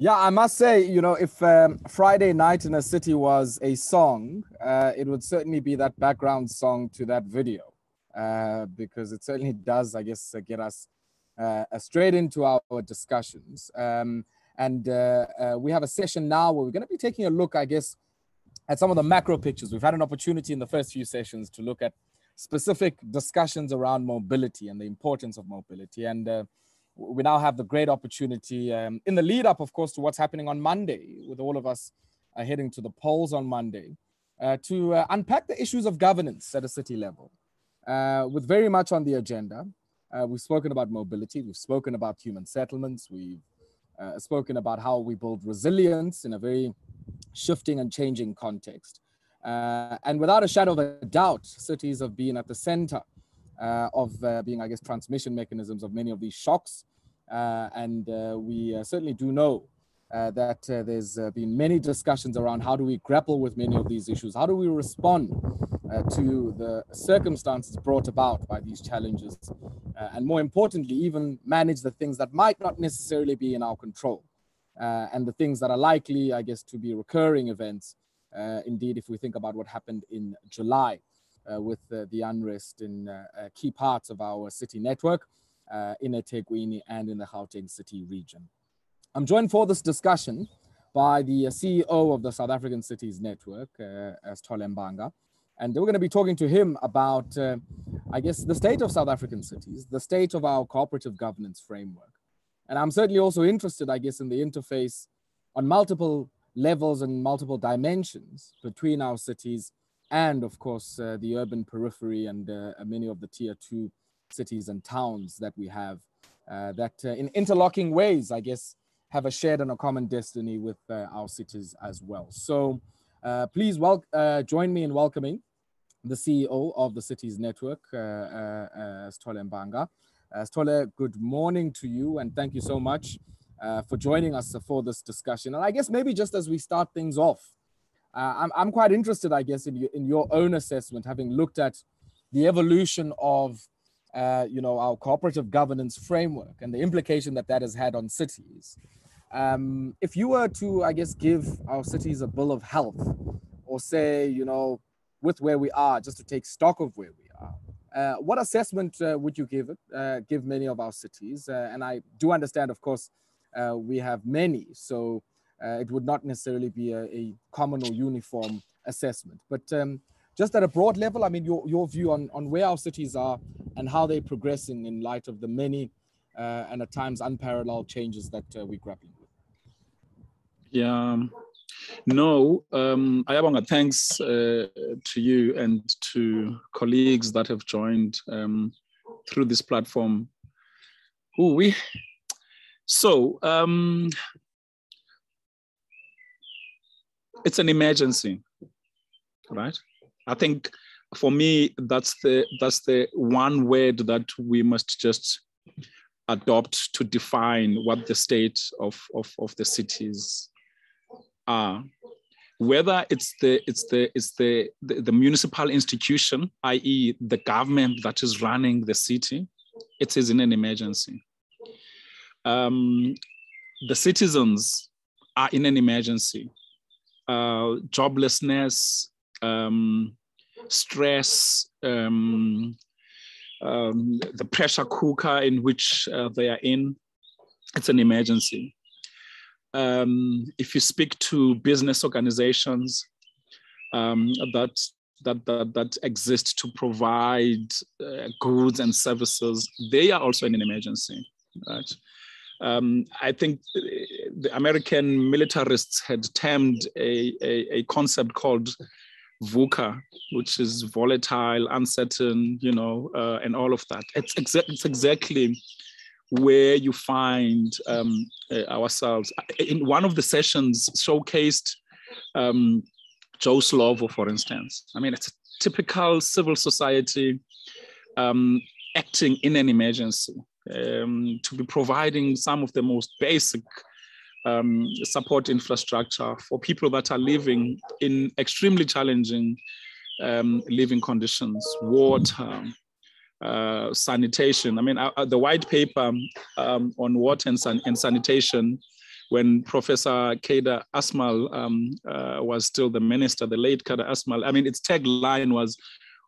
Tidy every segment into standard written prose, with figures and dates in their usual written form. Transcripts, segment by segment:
Yeah, I must say, you know, if Friday Night in a City was a song, it would certainly be that background song to that video, because it certainly does, I guess, get us straight into our discussions. We have a session now where we're going to be taking a look, I guess, at some of the macro pictures. We've had an opportunity in the first few sessions to look at specific discussions around mobility and the importance of mobility. And we now have the great opportunity in the lead up, of course, to what's happening on Monday, with all of us heading to the polls on Monday, to unpack the issues of governance at a city level, with very much on the agenda. We've spoken about mobility, we've spoken about human settlements, we've spoken about how we build resilience in a very shifting and changing context. And without a shadow of a doubt, cities have been at the center of being, I guess, transmission mechanisms of many of these shocks. We certainly do know that there's been many discussions around how do we grapple with many of these issues? How do we respond to the circumstances brought about by these challenges? And more importantly, even manage the things that might not necessarily be in our control, and the things that are likely, I guess, to be recurring events. Indeed, if we think about what happened in July, with the unrest in key parts of our city network, in eThekwini and in the Gauteng city region. I'm joined for this discussion by the CEO of the South African Cities Network, Sithole Mbanga. And we're going to be talking to him about, I guess, the state of South African cities, the state of our cooperative governance framework. And I'm certainly also interested, I guess, in the interface on multiple levels and multiple dimensions between our cities and, of course, the urban periphery and many of the tier 2 cities and towns that we have, that in interlocking ways, I guess, have a shared and a common destiny with our cities as well. So please join me in welcoming the CEO of the Cities Network, Sithole Mbanga. Sithole, good morning to you, and thank you so much for joining us for this discussion. And I guess maybe just as we start things off, I'm quite interested, I guess, in your own assessment, having looked at the evolution of, our cooperative governance framework and the implication that that has had on cities. If you were to, I guess, give our cities a bill of health, or say, with where we are, just to take stock of where we are, what assessment would you give many of our cities? And I do understand, of course, we have many, so it would not necessarily be a common or uniform assessment. But just at a broad level, I mean, your view on where our cities are and how they're progressing in light of the many and at times unparalleled changes that we're grappling with. Yeah, no, Ayanbonga, thanks to you and to colleagues that have joined through this platform. It's an emergency, right? I think for me, that's the one word that we must just adopt to define what the state of the cities are. Whether it's the municipal institution, i.e. the government that is running the city, it is in an emergency. The citizens are in an emergency. Joblessness, stress, the pressure cooker in which they are in, it's an emergency. If you speak to business organizations that exist to provide goods and services, they are also in an emergency, right? I think the American militarists had termed a concept called VUCA, which is volatile, uncertain, and all of that. It's exactly where you find ourselves. In one of the sessions showcased Joe Slovo, for instance. I mean, it's a typical civil society acting in an emergency, to be providing some of the most basic support infrastructure for people that are living in extremely challenging living conditions, water, sanitation. I mean, the white paper on water and sanitation when Professor Kader Asmal was still the minister, the late Kader Asmal. I mean, its tagline was,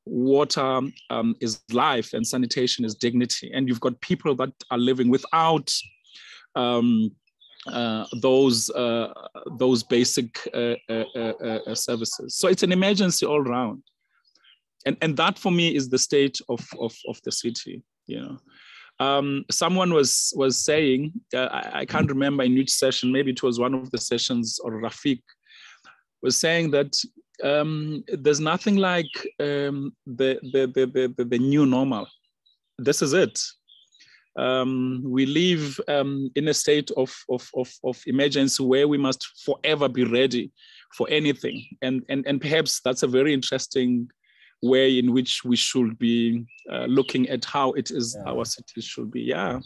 water is life and sanitation is dignity. And you've got people that are living without those basic services. So it's an emergency all around. And that for me is the state of the city, you know. Someone was saying, I can't remember in which session, maybe it was one of the sessions, or Rafik was saying that there's nothing like the new normal. This is it. We live in a state of emergency where we must forever be ready for anything. And perhaps that's a very interesting way in which we should be looking at how it is our cities should be. Yeah.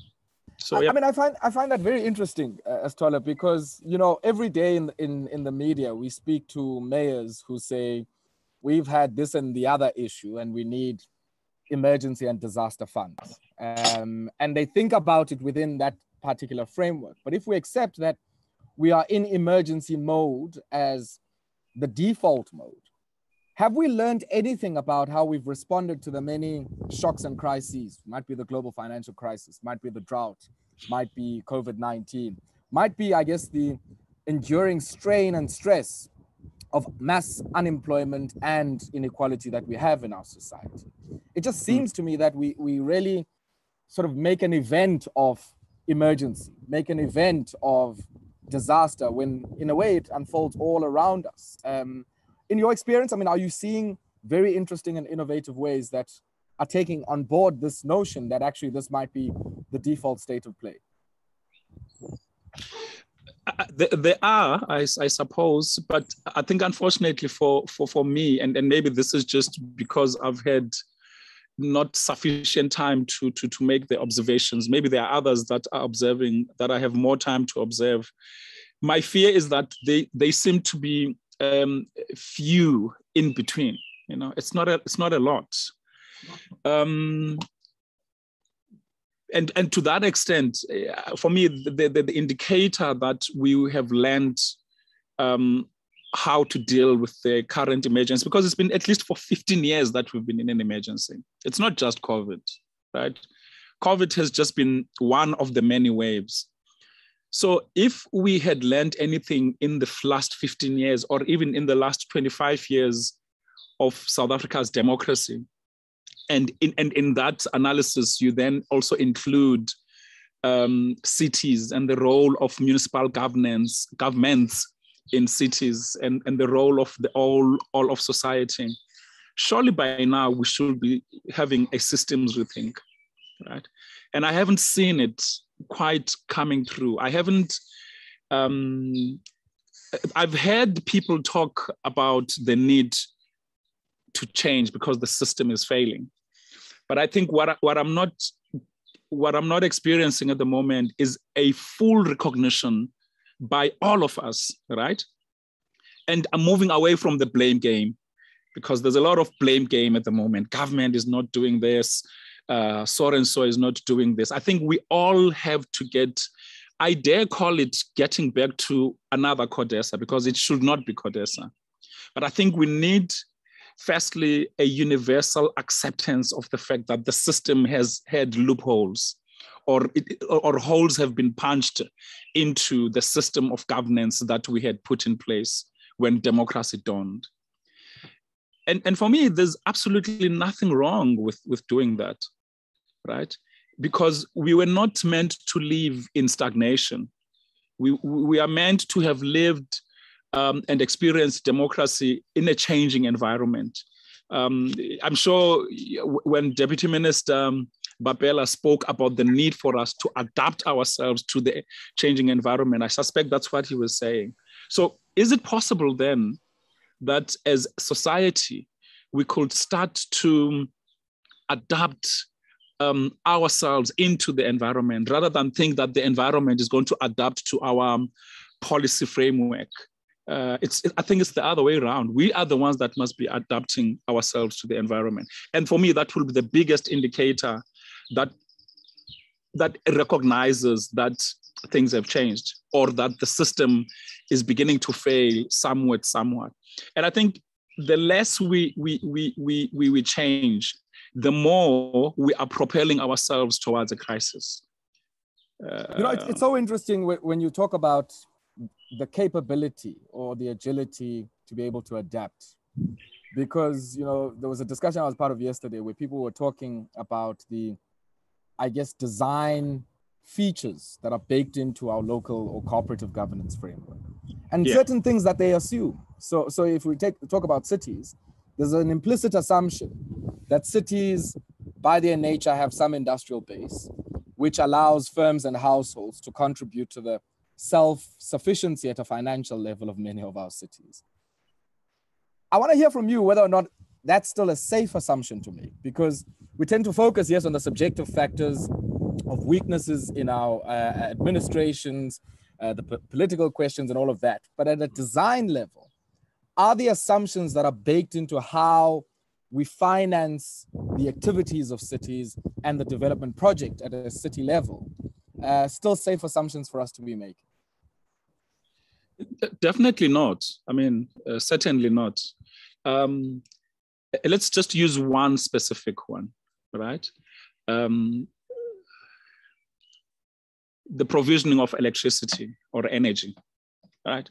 So yeah. I mean, I find that very interesting, Astola, because, you know, every day in the media, we speak to mayors who say, we've had this and the other issue, and we need emergency and disaster funds. And they think about it within that particular framework. But if we accept that we are in emergency mode as the default mode, have we learned anything about how we've responded to the many shocks and crises? Might be the global financial crisis, might be the drought, might be COVID-19, might be, I guess, the enduring strain and stress of mass unemployment and inequality that we have in our society. It just seems to me that we really sort of make an event of emergency, make an event of disaster, when in a way it unfolds all around us. In your experience, I mean, are you seeing very interesting and innovative ways that are taking on board this notion that actually this might be the default state of play? There are, I suppose, but I think unfortunately for me, and maybe this is just because I've had not sufficient time to make the observations. Maybe there are others that are observing, that I have more time to observe. My fear is that they seem to be few in between. You know, it's not a lot. And to that extent, for me, the indicator that we have learned how to deal with the current emergency, because it's been at least for 15 years that we've been in an emergency. It's not just COVID, right? COVID has just been one of the many waves. So if we had learned anything in the last 15 years, or even in the last 25 years of South Africa's democracy, and in that analysis, you then also include cities and the role of municipal governments in cities, and the role of all of society. Surely by now we should be having a systems rethink, right? And I haven't seen it quite coming through. I've heard people talk about the need to change because the system is failing. But I think what I'm not experiencing at the moment is a full recognition by all of us, right? And I'm moving away from the blame game, because there's a lot of blame game at the moment. Government is not doing this. So-and-so is not doing this. I think we all have to get, I dare call it getting back to another CODESA, because it should not be CODESA. But I think we need, firstly, a universal acceptance of the fact that the system has had loopholes, or holes have been punched into the system of governance that we had put in place when democracy dawned. And for me, there's absolutely nothing wrong with doing that, right? Because we were not meant to live in stagnation. We are meant to have lived and experienced democracy in a changing environment. I'm sure when Deputy Minister Babela spoke about the need for us to adapt ourselves to the changing environment, I suspect that's what he was saying. So is it possible then that as society, we could start to adapt ourselves into the environment, rather than think that the environment is going to adapt to our policy framework? I think it's the other way around. We are the ones that must be adapting ourselves to the environment. And for me, that will be the biggest indicator that recognizes that things have changed, or that the system is beginning to fail somewhat. And I think the less we change, the more we are propelling ourselves towards a crisis. It's so interesting when you talk about the capability or the agility to be able to adapt, because there was a discussion I was part of yesterday where people were talking about the, I guess, design features that are baked into our local or cooperative governance framework, and certain things that they assume. So if we talk about cities, there's an implicit assumption that cities, by their nature, have some industrial base, which allows firms and households to contribute to the self-sufficiency at a financial level of many of our cities. I want to hear from you whether or not that's still a safe assumption to make, because we tend to focus, yes, on the subjective factors of weaknesses in our administrations, the political questions and all of that. But at a design level, are the assumptions that are baked into how we finance the activities of cities and the development project at a city level still safe assumptions for us to be making? Definitely not. I mean, certainly not. Let's just use one specific one, right? The provisioning of electricity or energy, right?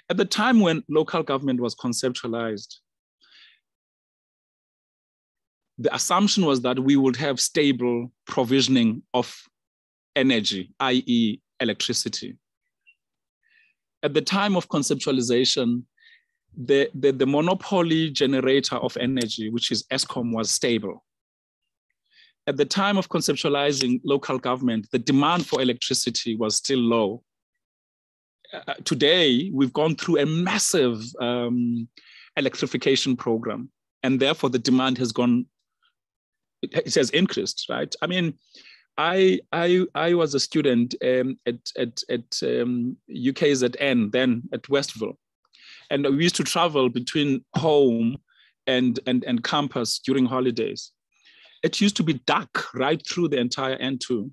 At the time when local government was conceptualized, the assumption was that we would have stable provisioning of energy, i.e. electricity. At the time of conceptualization, the monopoly generator of energy, which is Eskom, was stable. At the time of conceptualizing local government, the demand for electricity was still low. Today, we've gone through a massive electrification program, and therefore the demand has has increased, right? I mean, I was a student at UKZN, then at Westville, and we used to travel between home and campus during holidays. It used to be dark right through the entire N2.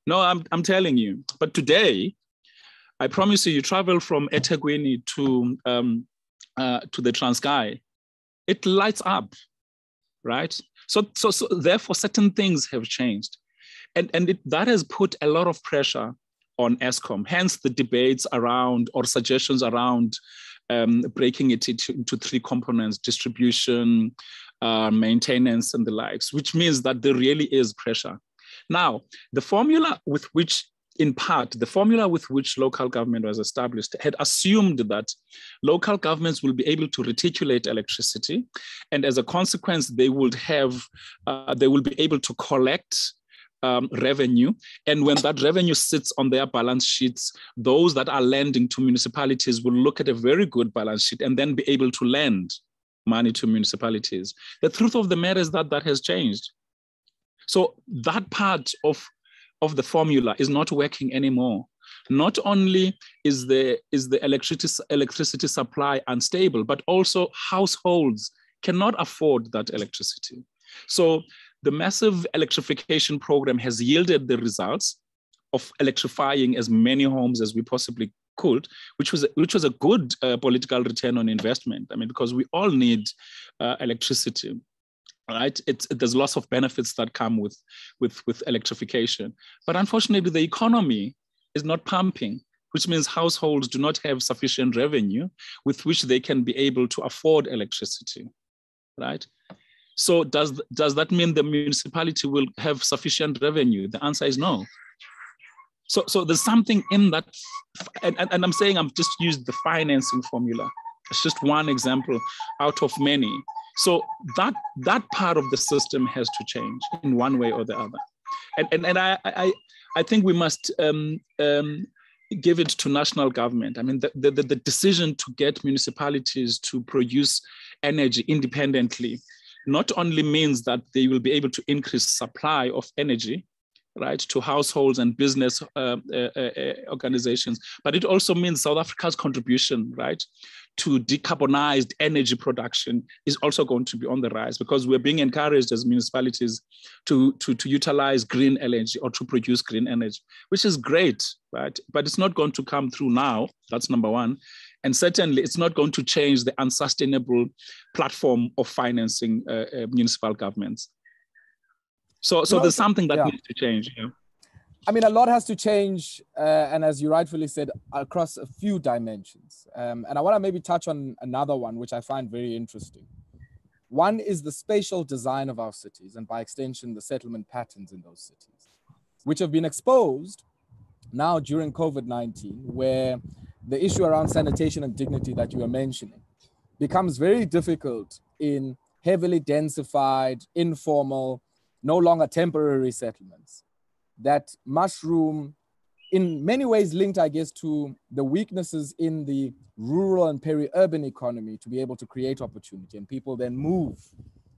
No, I'm telling you. But today, I promise you, you travel from eThekwini to the Transkei, it lights up, right? So therefore, certain things have changed. And that has put a lot of pressure on Eskom, hence the debates around or suggestions around breaking it into three components: distribution, maintenance, and the likes, which means that there really is pressure. Now, the formula with which local government was established had assumed that local governments will be able to reticulate electricity, and as a consequence, they will be able to collect revenue. And when that revenue sits on their balance sheets, those that are lending to municipalities will look at a very good balance sheet and then be able to lend money to municipalities. The truth of the matter is that has changed. So that part of the formula is not working anymore. Not only is the electricity supply unstable, but also households cannot afford that electricity. So the massive electrification program has yielded the results of electrifying as many homes as we possibly could, which was a good political return on investment. I mean, because we all need electricity, right? There's lots of benefits that come with electrification, but unfortunately, the economy is not pumping, which means households do not have sufficient revenue with which they can be able to afford electricity, right? So does that mean the municipality will have sufficient revenue? The answer is no. So there's something in that, and I'm saying I'm just used the financing formula. It's just one example out of many. So that part of the system has to change in one way or the other. And I think we must give it to national government. I mean, the decision to get municipalities to produce energy independently not only means that they will be able to increase supply of energy, right, to households and business organizations, but it also means South Africa's contribution, right, to decarbonized energy production is also going to be on the rise, because we're being encouraged as municipalities to utilize green energy or to produce green energy, which is great. right? But it's not going to come through now. That's number one. And certainly it's not going to change the unsustainable platform of financing municipal governments. So there's something that needs to change. Yeah. I mean, a lot has to change, and as you rightfully said, across a few dimensions. And I want to maybe touch on another one, which I find very interesting. One is the spatial design of our cities, and by extension, the settlement patterns in those cities, which have been exposed now during COVID-19, where the issue around sanitation and dignity that you were mentioning becomes very difficult in heavily densified, informal, no longer temporary settlements that mushroom, in many ways linked, I guess, to the weaknesses in the rural and peri-urban economy to be able to create opportunity, and people then move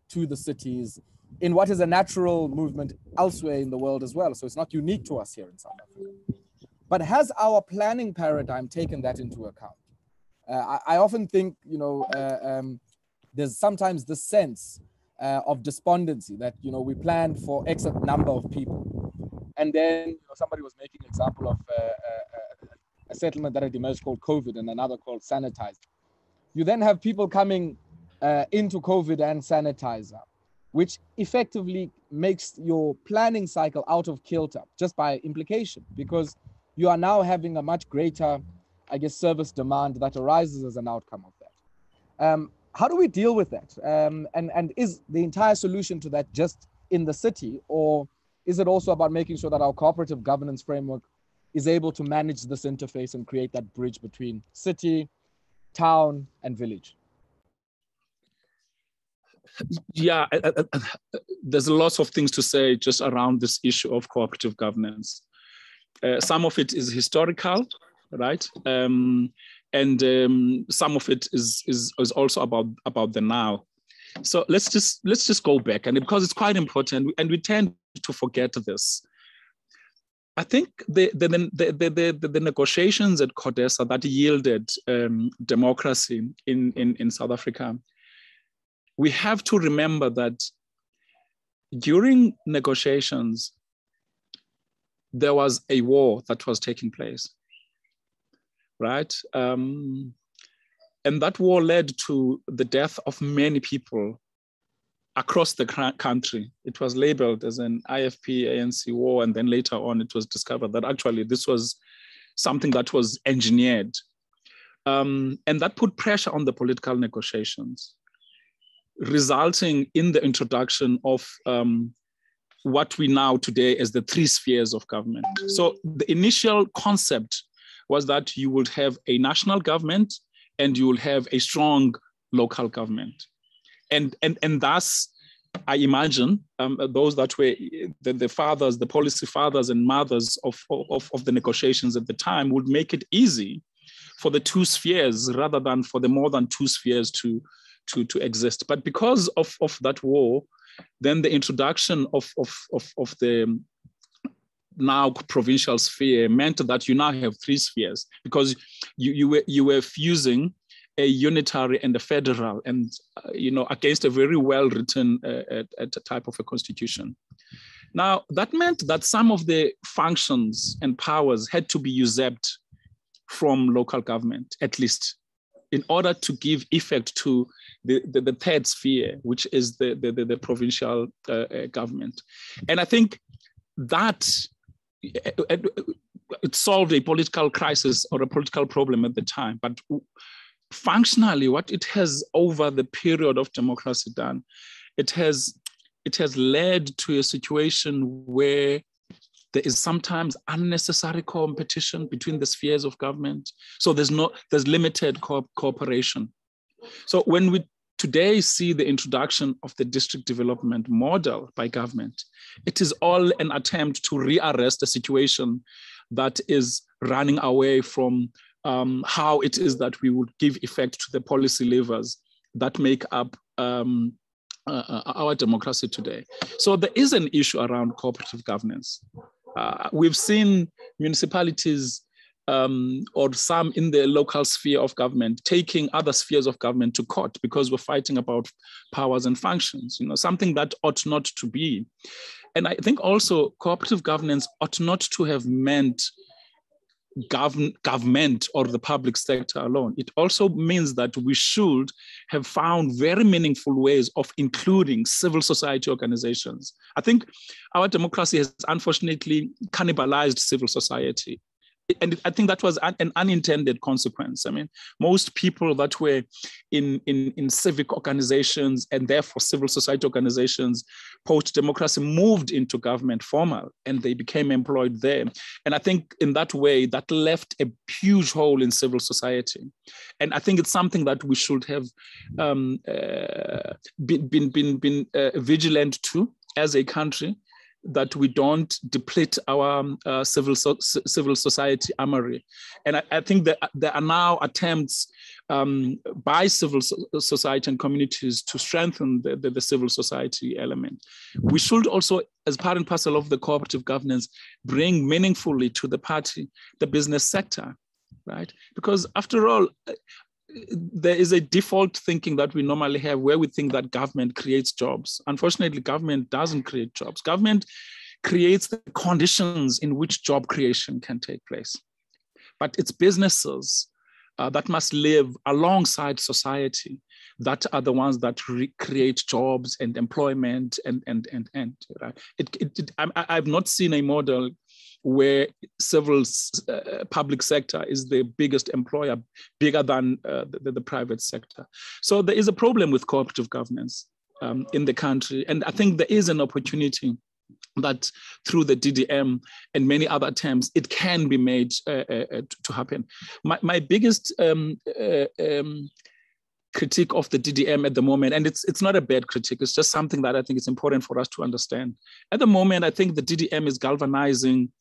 to the cities in what is a natural movement elsewhere in the world as well. So it's not unique to us here in South Africa. But has our planning paradigm taken that into account? I often think, there's sometimes the sense of despondency that, we planned for X number of people. And then somebody was making an example of a settlement that had emerged called COVID and another called Sanitizer. You then have people coming into COVID and Sanitizer, which effectively makes your planning cycle out of kilter just by implication, because you are now having a much greater, I guess, service demand that arises as an outcome of that. How do we deal with that? And is the entire solution to that just in the city, or is it also about making sure that our cooperative governance framework is able to manage this interface and create that bridge between city, town, and village? Yeah, there's lots of things to say just around this issue of cooperative governance. Some of it is historical, right? And some of it is also about the now. So let's just go back, and because it's quite important, and we tend to forget this. I think the negotiations at CODESA that yielded democracy in South Africa, we have to remember that during negotiations, there was a war that was taking place, right? And that war led to the death of many people across the country. It was labeled as an IFP-ANC war, and then later on it was discovered that actually this was something that was engineered. And that put pressure on the political negotiations, resulting in the introduction of what we know today as the 3 spheres of government. So the initial concept was that you would have a national government and you will have a strong local government. And thus, I imagine those that were the fathers, the policy fathers and mothers of the negotiations at the time would make it easy for the 2 spheres rather than for the more than 2 spheres to exist. But because of that war, then the introduction of the now provincial sphere meant that you now have 3 spheres, because you were fusing a unitary and a federal, and against a very well written type of a constitution. Now that meant that some of the functions and powers had to be usurped from local government, at least, in order to give effect to the 3rd sphere, which is the provincial government. And I think that it solved a political crisis or a political problem at the time. But functionally, what it has over the period of democracy done, it has led to a situation where there is sometimes unnecessary competition between the spheres of government. So there's limited cooperation. So when we today see the introduction of the district development model by government, it is all an attempt to rearrest a situation that is running away from how it is that we would give effect to the policy levers that make up our democracy today. So there is an issue around cooperative governance. We've seen municipalities or some in the local sphere of government taking other spheres of government to court because we're fighting about powers and functions, something that ought not to be. And I think also cooperative governance ought not to have meant government or the public sector alone. It also means that we should have found very meaningful ways of including civil society organizations. I think our democracy has unfortunately cannibalized civil society. And I think that was an unintended consequence. I mean, most people that were in civic organizations and therefore civil society organizations post-democracy moved into government formal and they became employed there. And I think in that way, that left a huge hole in civil society. And I think it's something that we should have been vigilant to as a country, that we don't deplete our civil society armory. And I think that there are now attempts by civil society and communities to strengthen the civil society element. We should also, as part and parcel of the cooperative governance, bring meaningfully to the party the business sector, right? Because after all, there is a default thinking that we normally have where we think that government creates jobs. Unfortunately, government doesn't create jobs. Government creates the conditions in which job creation can take place. But it's businesses that must live alongside society that are the ones that create jobs and employment and right? I've not seen a model where civil public sector is the biggest employer, bigger than the private sector. So there is a problem with cooperative governance in the country. And I think there is an opportunity that through the DDM and many other attempts, it can be made to happen. My biggest critique of the DDM at the moment, and it's not a bad critique, it's just something that I think is important for us to understand. At the moment, I think the DDM is galvanizing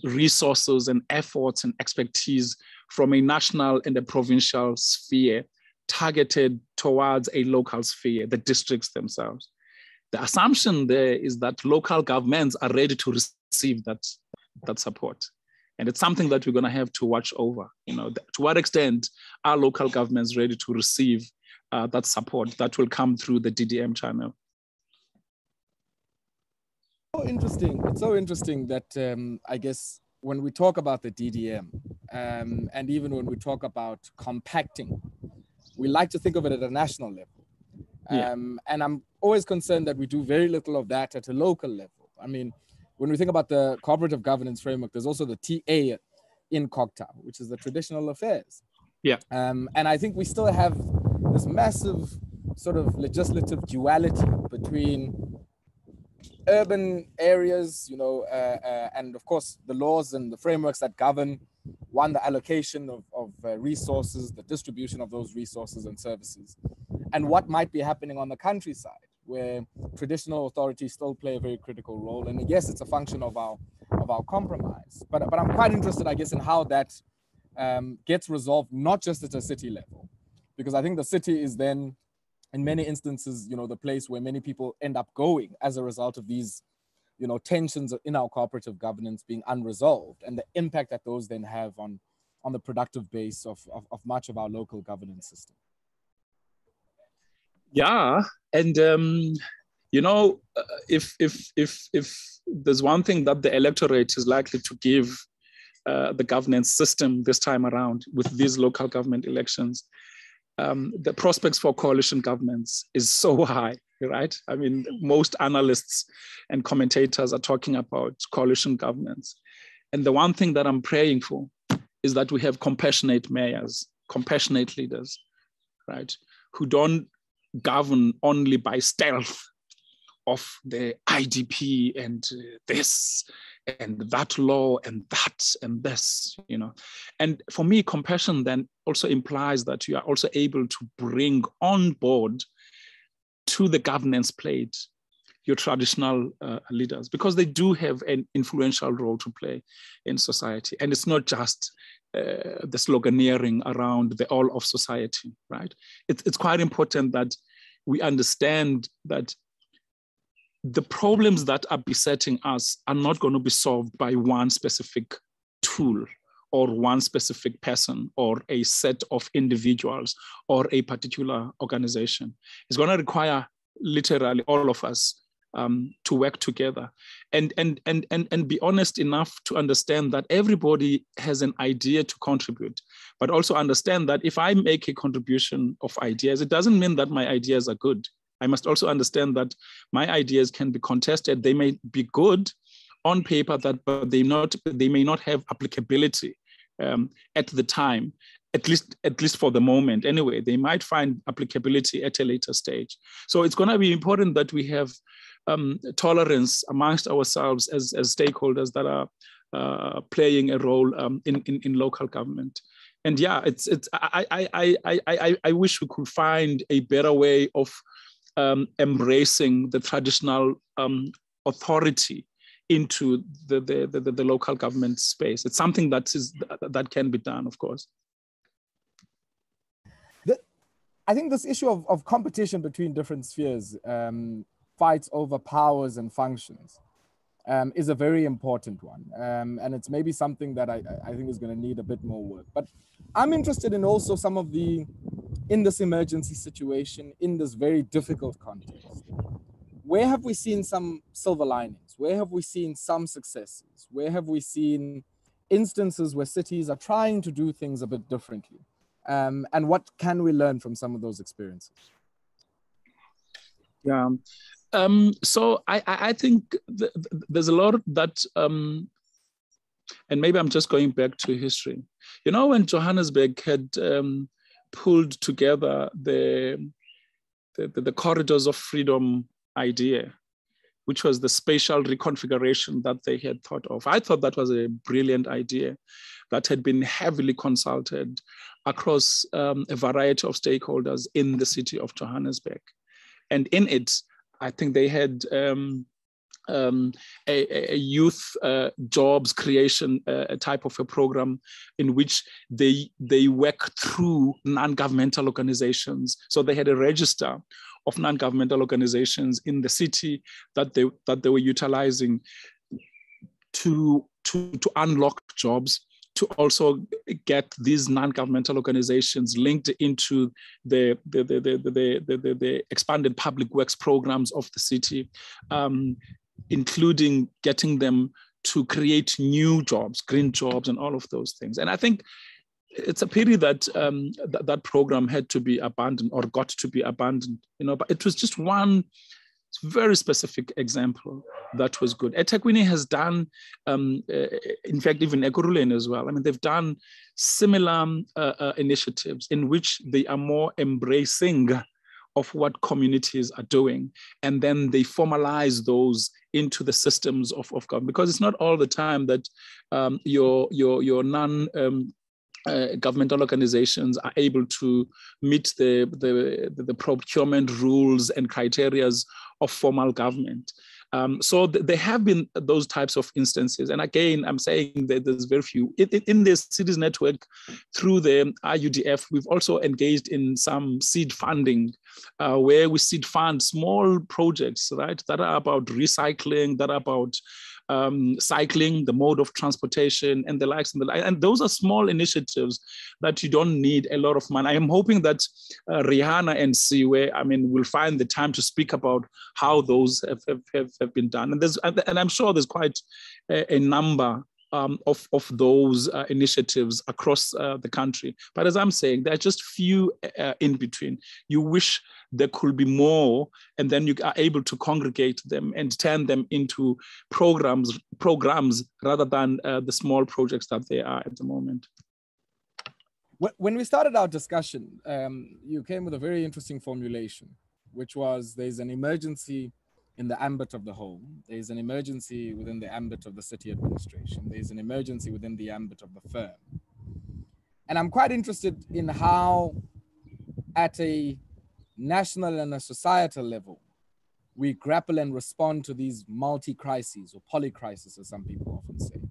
resources and efforts and expertise from a national and a provincial sphere targeted towards a local sphere, the districts themselves. The assumption there is that local governments are ready to receive that support. And it's something that we're going to have to watch over. You know, to what extent are local governments ready to receive that support that will come through the DDM channel? It's so interesting that I guess when we talk about the DDM and even when we talk about compacting, we like to think of it at a national level. And I'm always concerned that we do very little of that at a local level. I mean, when we think about the cooperative governance framework, there's also the TA in COGTA, which is the traditional affairs. And I think we still have this massive sort of legislative duality between urban areas, you know, and of course the laws and the frameworks that govern, one, the allocation of resources, the distribution of those resources and services, and what might be happening on the countryside, where traditional authorities still play a very critical role. And yes, it's a function of our compromise. But I'm quite interested, I guess, in how that gets resolved, not just at a city level, because I think the city is then, in many instances, you know, the place where many people end up going as a result of these, you know, tensions in our cooperative governance being unresolved, and the impact that those then have on the productive base of much of our local governance system. Yeah, and you know, if there's one thing that the electorate is likely to give the governance system this time around with these local government elections, the prospects for coalition governments is so high, right? I mean, most analysts and commentators are talking about coalition governments. And the one thing that I'm praying for is that we have compassionate mayors, compassionate leaders, right? Who don't govern only by stealth of the IDP and this and that law and that and this, you know. And for me, compassion then also implies that you are also able to bring on board to the governance plate your traditional leaders, because they do have an influential role to play in society. And it's not just the sloganeering around the all of society, right? It's quite important that we understand that the problems that are besetting us are not going to be solved by one specific tool or one specific person or a set of individuals or a particular organization. It's going to require literally all of us to work together and be honest enough to understand that everybody has an idea to contribute, but also understand that if I make a contribution of ideas, it doesn't mean that my ideas are good. I must also understand that my ideas can be contested. They may be good on paper, but they may not have applicability at the time. At least for the moment, anyway, they might find applicability at a later stage. So it's going to be important that we have tolerance amongst ourselves as stakeholders that are playing a role in local government. And yeah, I wish we could find a better way of embracing the traditional authority into the local government space. It's something that can be done, of course. I think this issue of competition between different spheres, fights over powers and functions, is a very important one. And it's maybe something that I think is going to need a bit more work. But I'm interested in also some of in this emergency situation, in this very difficult context, where have we seen some silver linings? Where have we seen some successes? Where have we seen instances where cities are trying to do things a bit differently? And what can we learn from some of those experiences? Yeah, so I think there's a lot that, and maybe I'm just going back to history. You know, when Johannesburg had pulled together the corridors of freedom idea, which was the spatial reconfiguration that they had thought of. I thought that was a brilliant idea that had been heavily consulted across a variety of stakeholders in the city of Johannesburg. And in it, I think they had a youth jobs creation type of a program in which they work through non-governmental organizations. So they had a register of non-governmental organizations in the city that they were utilizing to unlock jobs, to also get these non-governmental organizations linked into the expanded public works programs of the city, including getting them to create new jobs, green jobs, and all of those things. And I think it's a pity that that program had to be abandoned or got to be abandoned, but it was just one very specific example that was good. eThekwini has done, in fact, even Ekurhuleni as well. I mean, they've done similar initiatives in which they are more embracing of what communities are doing, and then they formalize those into the systems of government. Because it's not all the time that your governmental organizations are able to meet the procurement rules and criteria of formal government. So there have been those types of instances. And again, I'm saying that there's very few. In this cities network, through the IUDF, we've also engaged in some seed funding, where we seed fund small projects, right, that are about recycling, that are about cycling, the mode of transportation, and the likes and the like. And those are small initiatives that you don't need a lot of money. I am hoping that Rihanna and Cawe, will find the time to speak about how those have been done. And I'm sure there's quite a number of those initiatives across the country. But as I'm saying, there are just few in between. You wish there could be more, and then you are able to congregate them and turn them into programs rather than the small projects that they are at the moment. When we started our discussion, you came with a very interesting formulation, which was there's an emergency in the ambit of the home, there's an emergency within the ambit of the city administration, there's an emergency within the ambit of the firm. And I'm quite interested in how, at a national and a societal level, we grapple and respond to these multi-crises or polycrises, as some people often say.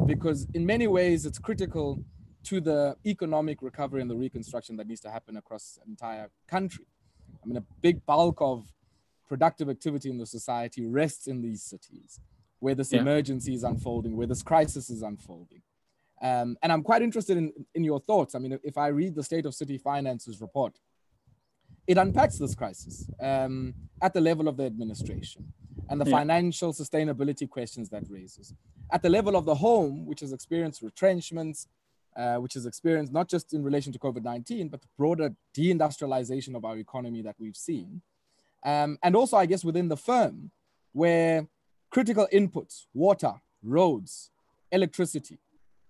Because in many ways, it's critical to the economic recovery and the reconstruction that needs to happen across the entire country. A big bulk of productive activity in the society rests in these cities, where this emergency is unfolding, where this crisis is unfolding. And I'm quite interested in your thoughts. If I read the State of City Finance's report, it unpacks this crisis at the level of the administration and the financial sustainability questions that raises. At the level of the home, which has experienced retrenchments, which has experienced not just in relation to COVID-19, but the broader deindustrialization of our economy that we've seen. And also, I guess, within the firm, where critical inputs, water, roads, electricity,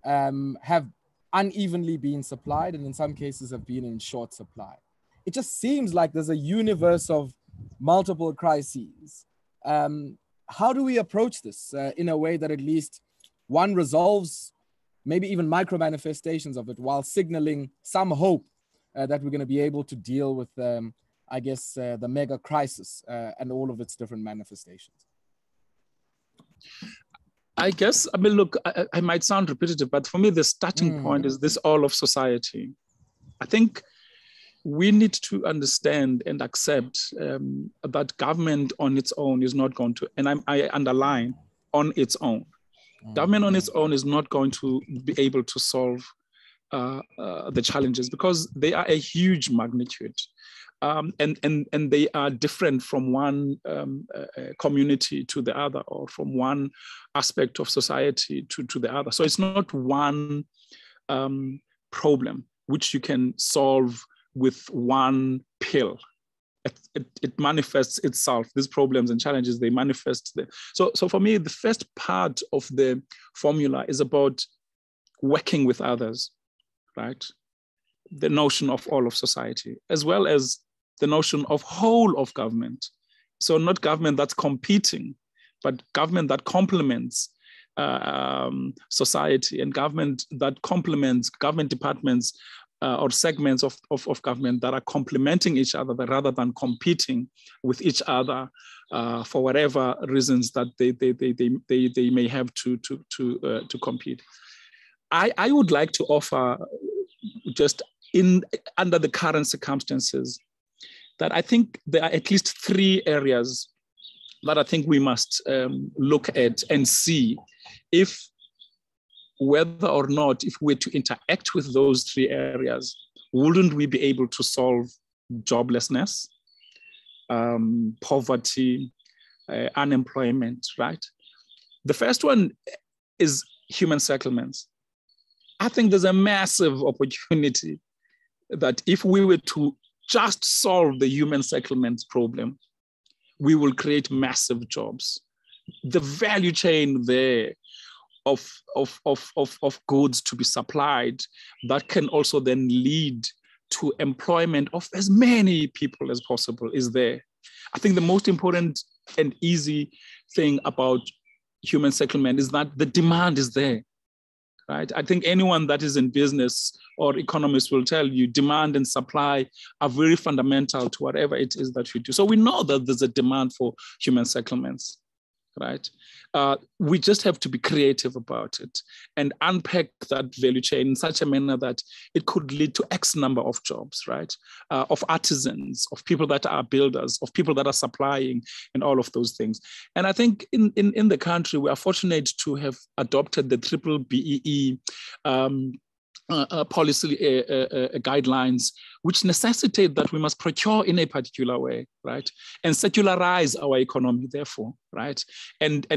have unevenly been supplied and in some cases have been in short supply. It just seems like there's a universe of multiple crises. How do we approach this in a way that at least one resolves maybe even micro manifestations of it while signaling some hope that we're going to be able to deal with, I guess, the mega crisis and all of its different manifestations? I guess, I mean, look, I might sound repetitive, but for me, the starting point is this all of society. I think we need to understand and accept that government on its own is not going to, and I underline, on its own. Government on its own is not going to be able to solve the challenges because they are a huge magnitude. And they are different from one community to the other, or from one aspect of society to the other. So it's not one problem which you can solve with one pill. It manifests itself. These problems and challenges, they manifest there. So for me, the first part of the formula is about working with others, right? The notion of all of society, as well as the notion of whole of government. So not government that's competing, but government that complements society, and government that complements government departments or segments of government that are complementing each other rather than competing with each other for whatever reasons that they may have to compete. I would like to offer, just under the current circumstances, that I think there are at least 3 areas that I think we must look at and see if whether or not, if we're to interact with those 3 areas, wouldn't we be able to solve joblessness, poverty, unemployment, right? The first one is human settlements. I think there's a massive opportunity that if we were to just solve the human settlements problem, we will create massive jobs. The value chain there of goods to be supplied, that can also then lead to employment of as many people as possible is there. I think the most important and easy thing about human settlement is that the demand is there, right? I think anyone that is in business or economists will tell you demand and supply are very fundamental to whatever it is that you do. So we know that there's a demand for human settlements, right? We just have to be creative about it and unpack that value chain in such a manner that it could lead to X number of jobs, right? Of artisans, of people that are builders, of people that are supplying, and all of those things. And I think in the country, we are fortunate to have adopted the triple BEE policy guidelines, which necessitate that we must procure in a particular way, right? And secularize our economy, therefore, right? And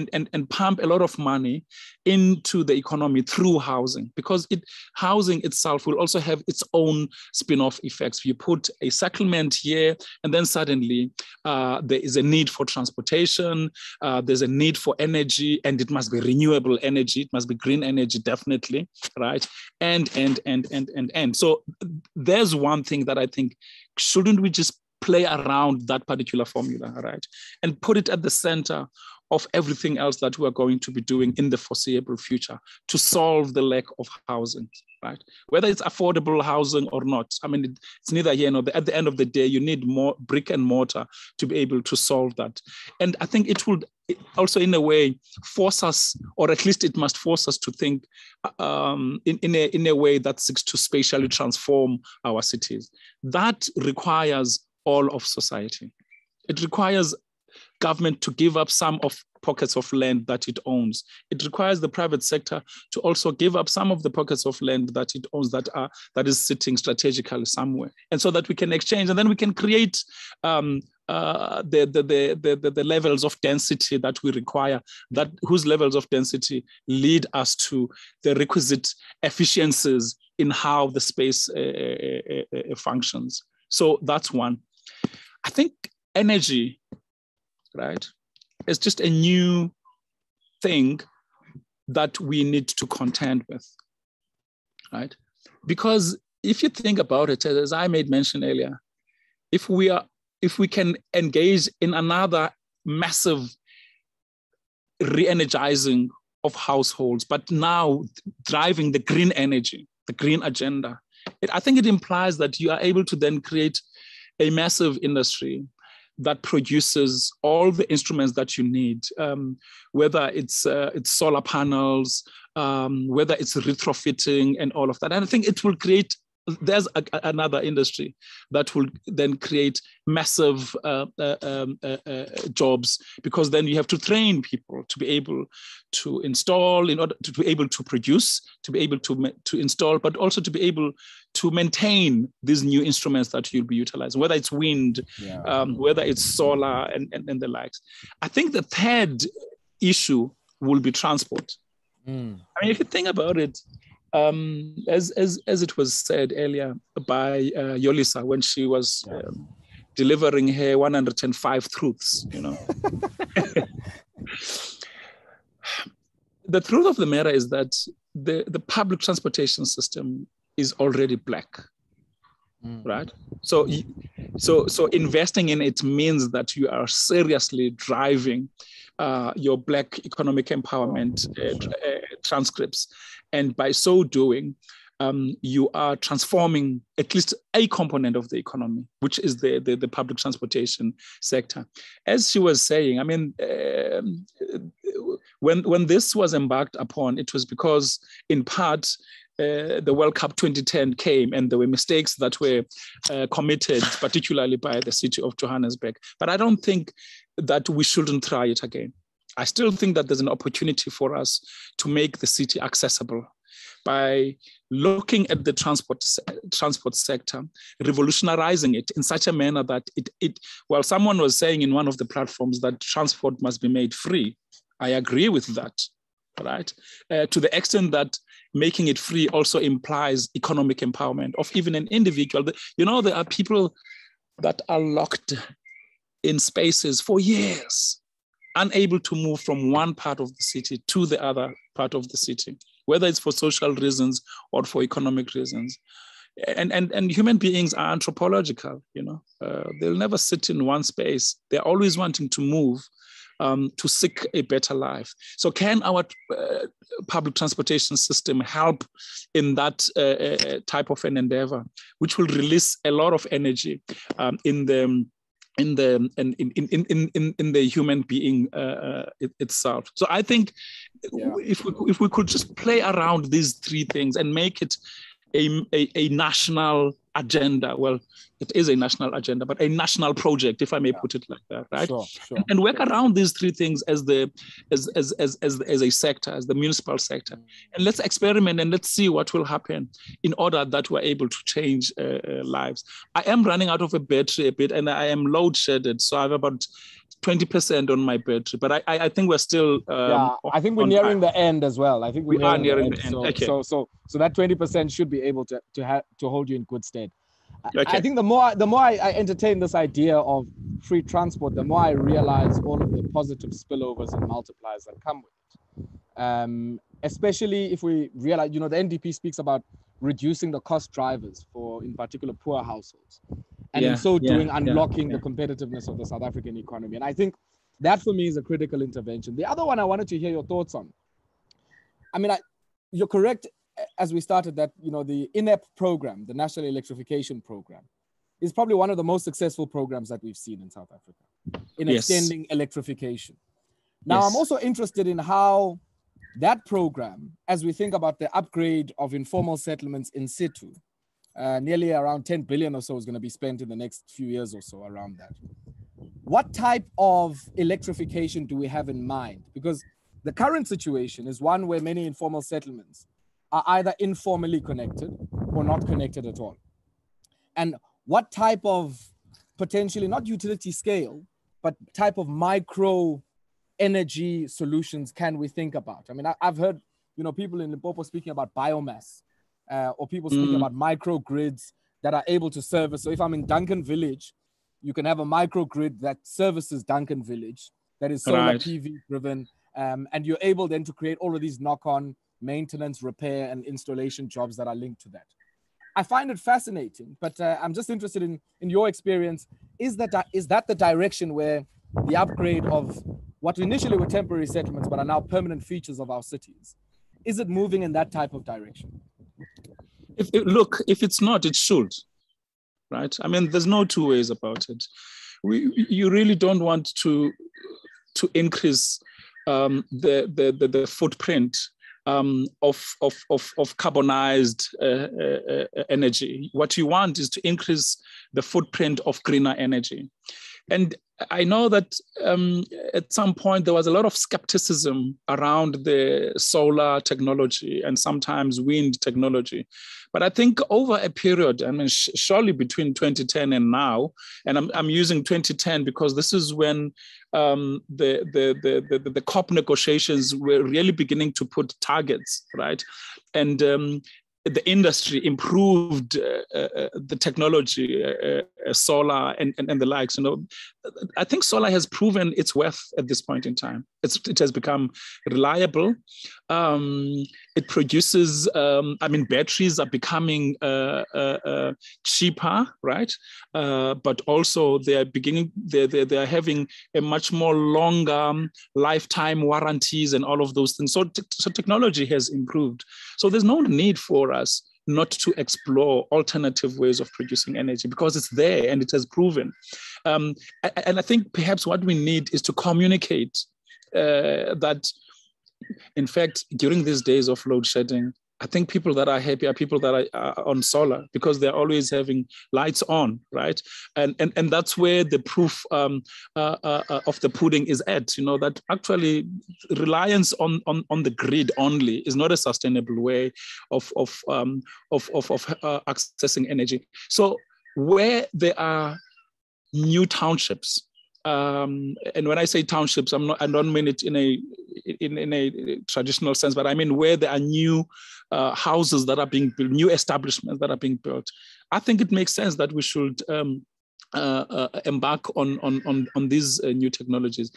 pump a lot of money into the economy through housing, because housing itself will also have its own spin-off effects. You put a settlement here, and then suddenly there is a need for transportation, there's a need for energy, and it must be renewable energy, it must be green energy, definitely, right? And. So there's one thing that I think, shouldn't we just play around that particular formula, right? And put it at the center of everything else that we're going to be doing in the foreseeable future to solve the lack of housing, right? Whether it's affordable housing or not. I mean, it's neither here nor there. At the end of the day, you need more brick and mortar to be able to solve that. And I think it will also, in a way, force us, or at least it must force us to think in a way that seeks to spatially transform our cities. That requires all of society. It requires government to give up some of pockets of land that it owns. It requires the private sector to also give up some of the pockets of land that it owns that is sitting strategically somewhere, and so that we can exchange, and then we can create the levels of density that we require, whose levels of density lead us to the requisite efficiencies in how the space functions. So that's one. I think energy, right, is just a new thing that we need to contend with, right? Because if you think about it, as I made mention earlier, if we can engage in another massive re-energizing of households, but now driving the green energy, the green agenda, I think it implies that you are able to then create a massive industry that produces all the instruments that you need, whether it's solar panels, whether it's retrofitting and all of that. And I think it will create, there's another industry that will then create massive jobs, because then you have to train people to be able to install, in order to be able to produce, to be able to install, but also to be able to maintain these new instruments that you'll be utilizing, whether it's wind, whether it's solar and the likes. I think the third issue will be transport. I mean, if you think about it, as it was said earlier by Yolisa when she was delivering her 105 truths, you know. The truth of the matter is that the public transportation system is already black, right? So investing in it means that you are seriously driving your black economic empowerment transcripts. And by so doing, you are transforming at least a component of the economy, which is the public transportation sector. As she was saying, I mean, when this was embarked upon, it was because, in part, the World Cup 2010 came and there were mistakes that were committed, particularly by the city of Johannesburg. But I don't think that we shouldn't try it again. I still think that there's an opportunity for us to make the city accessible by looking at the transport sector, revolutionizing it in such a manner that well, someone was saying in one of the platforms that transport must be made free. I agree with that, right? To the extent that making it free also implies economic empowerment of even an individual. You know, there are people that are locked in spaces for years, unable to move from one part of the city to the other part of the city, whether it's for social reasons or for economic reasons. And human beings are anthropological, you know. They'll never sit in one space. They're always wanting to move to seek a better life. So can our public transportation system help in that type of an endeavor, which will release a lot of energy in the human being itself? So I think if we could just play around these three things and make it a national agenda. Well, it is a national agenda, but a national project, if I may put it like that, right? Sure. And work around these three things as a sector, as the municipal sector. And let's experiment and let's see what will happen in order that we're able to change lives. I am running out of a battery a bit, and I am load shedded, so I have about 20% on my battery, but I think we're still I think we're nearing the end as well. I think we are nearing the end. Okay. So that 20% should be able to hold you in good stead. Okay. I think the more I entertain this idea of free transport, the more I realize all of the positive spillovers and multipliers that come with it. Especially if we realize, you know, the NDP speaks about reducing the cost drivers for, in particular, poor households. And in so doing, unlocking the competitiveness of the South African economy. And I think that for me is a critical intervention. The other one I wanted to hear your thoughts on. I mean, you're correct as we started that, you know, the INEP program, the National Electrification Program, is probably one of the most successful programs that we've seen in South Africa in extending electrification. Now, I'm also interested in how that program, as we think about the upgrade of informal settlements in situ, nearly around 10 billion or so is going to be spent in the next few years or so around that. what type of electrification do we have in mind? Because the current situation is one where many informal settlements are either informally connected or not connected at all. And what type of potentially, not utility scale, but type of micro energy solutions can we think about? I mean, I've heard, people in Limpopo speaking about biomass, or people speaking about microgrids that are able to service. So if I'm in Duncan Village, you can have a microgrid that services Duncan Village that is solar PV driven, and you're able then to create all of these knock-on maintenance, repair, and installation jobs that are linked to that. I find it fascinating, but I'm just interested in your experience. Is that the direction where the upgrade of what initially were temporary settlements but are now permanent features of our cities, is it moving in that type of direction? If it's not, it should, right? I mean, there's no two ways about it. You really don't want to increase the footprint of carbonized energy. What you want is to increase the footprint of greener energy. And I know that at some point there was a lot of skepticism around the solar technology and sometimes wind technology. But I think over a period, I mean, surely between 2010 and now, and I'm using 2010 because this is when the COP negotiations were really beginning to put targets, right? And the industry improved the technology, solar and the likes. I think solar has proven its worth at this point in time. It has become reliable. It produces. Batteries are becoming cheaper, right? But also they are having a much more longer lifetime warranties and all of those things. So technology has improved. So there's no need for us not to explore alternative ways of producing energy because it's there and it has proven. And I think perhaps what we need is to communicate that, in fact, during these days of load shedding, I think people that are happy are people that are on solar because they're always having lights on, right? And that's where the proof of the pudding is at. That actually reliance on the grid only is not a sustainable way of accessing energy. So where there are new townships. And when I say townships, I don't mean it in a traditional sense, but I mean where there are new houses that are being built, new establishments that are being built. I think it makes sense that we should embark on these new technologies.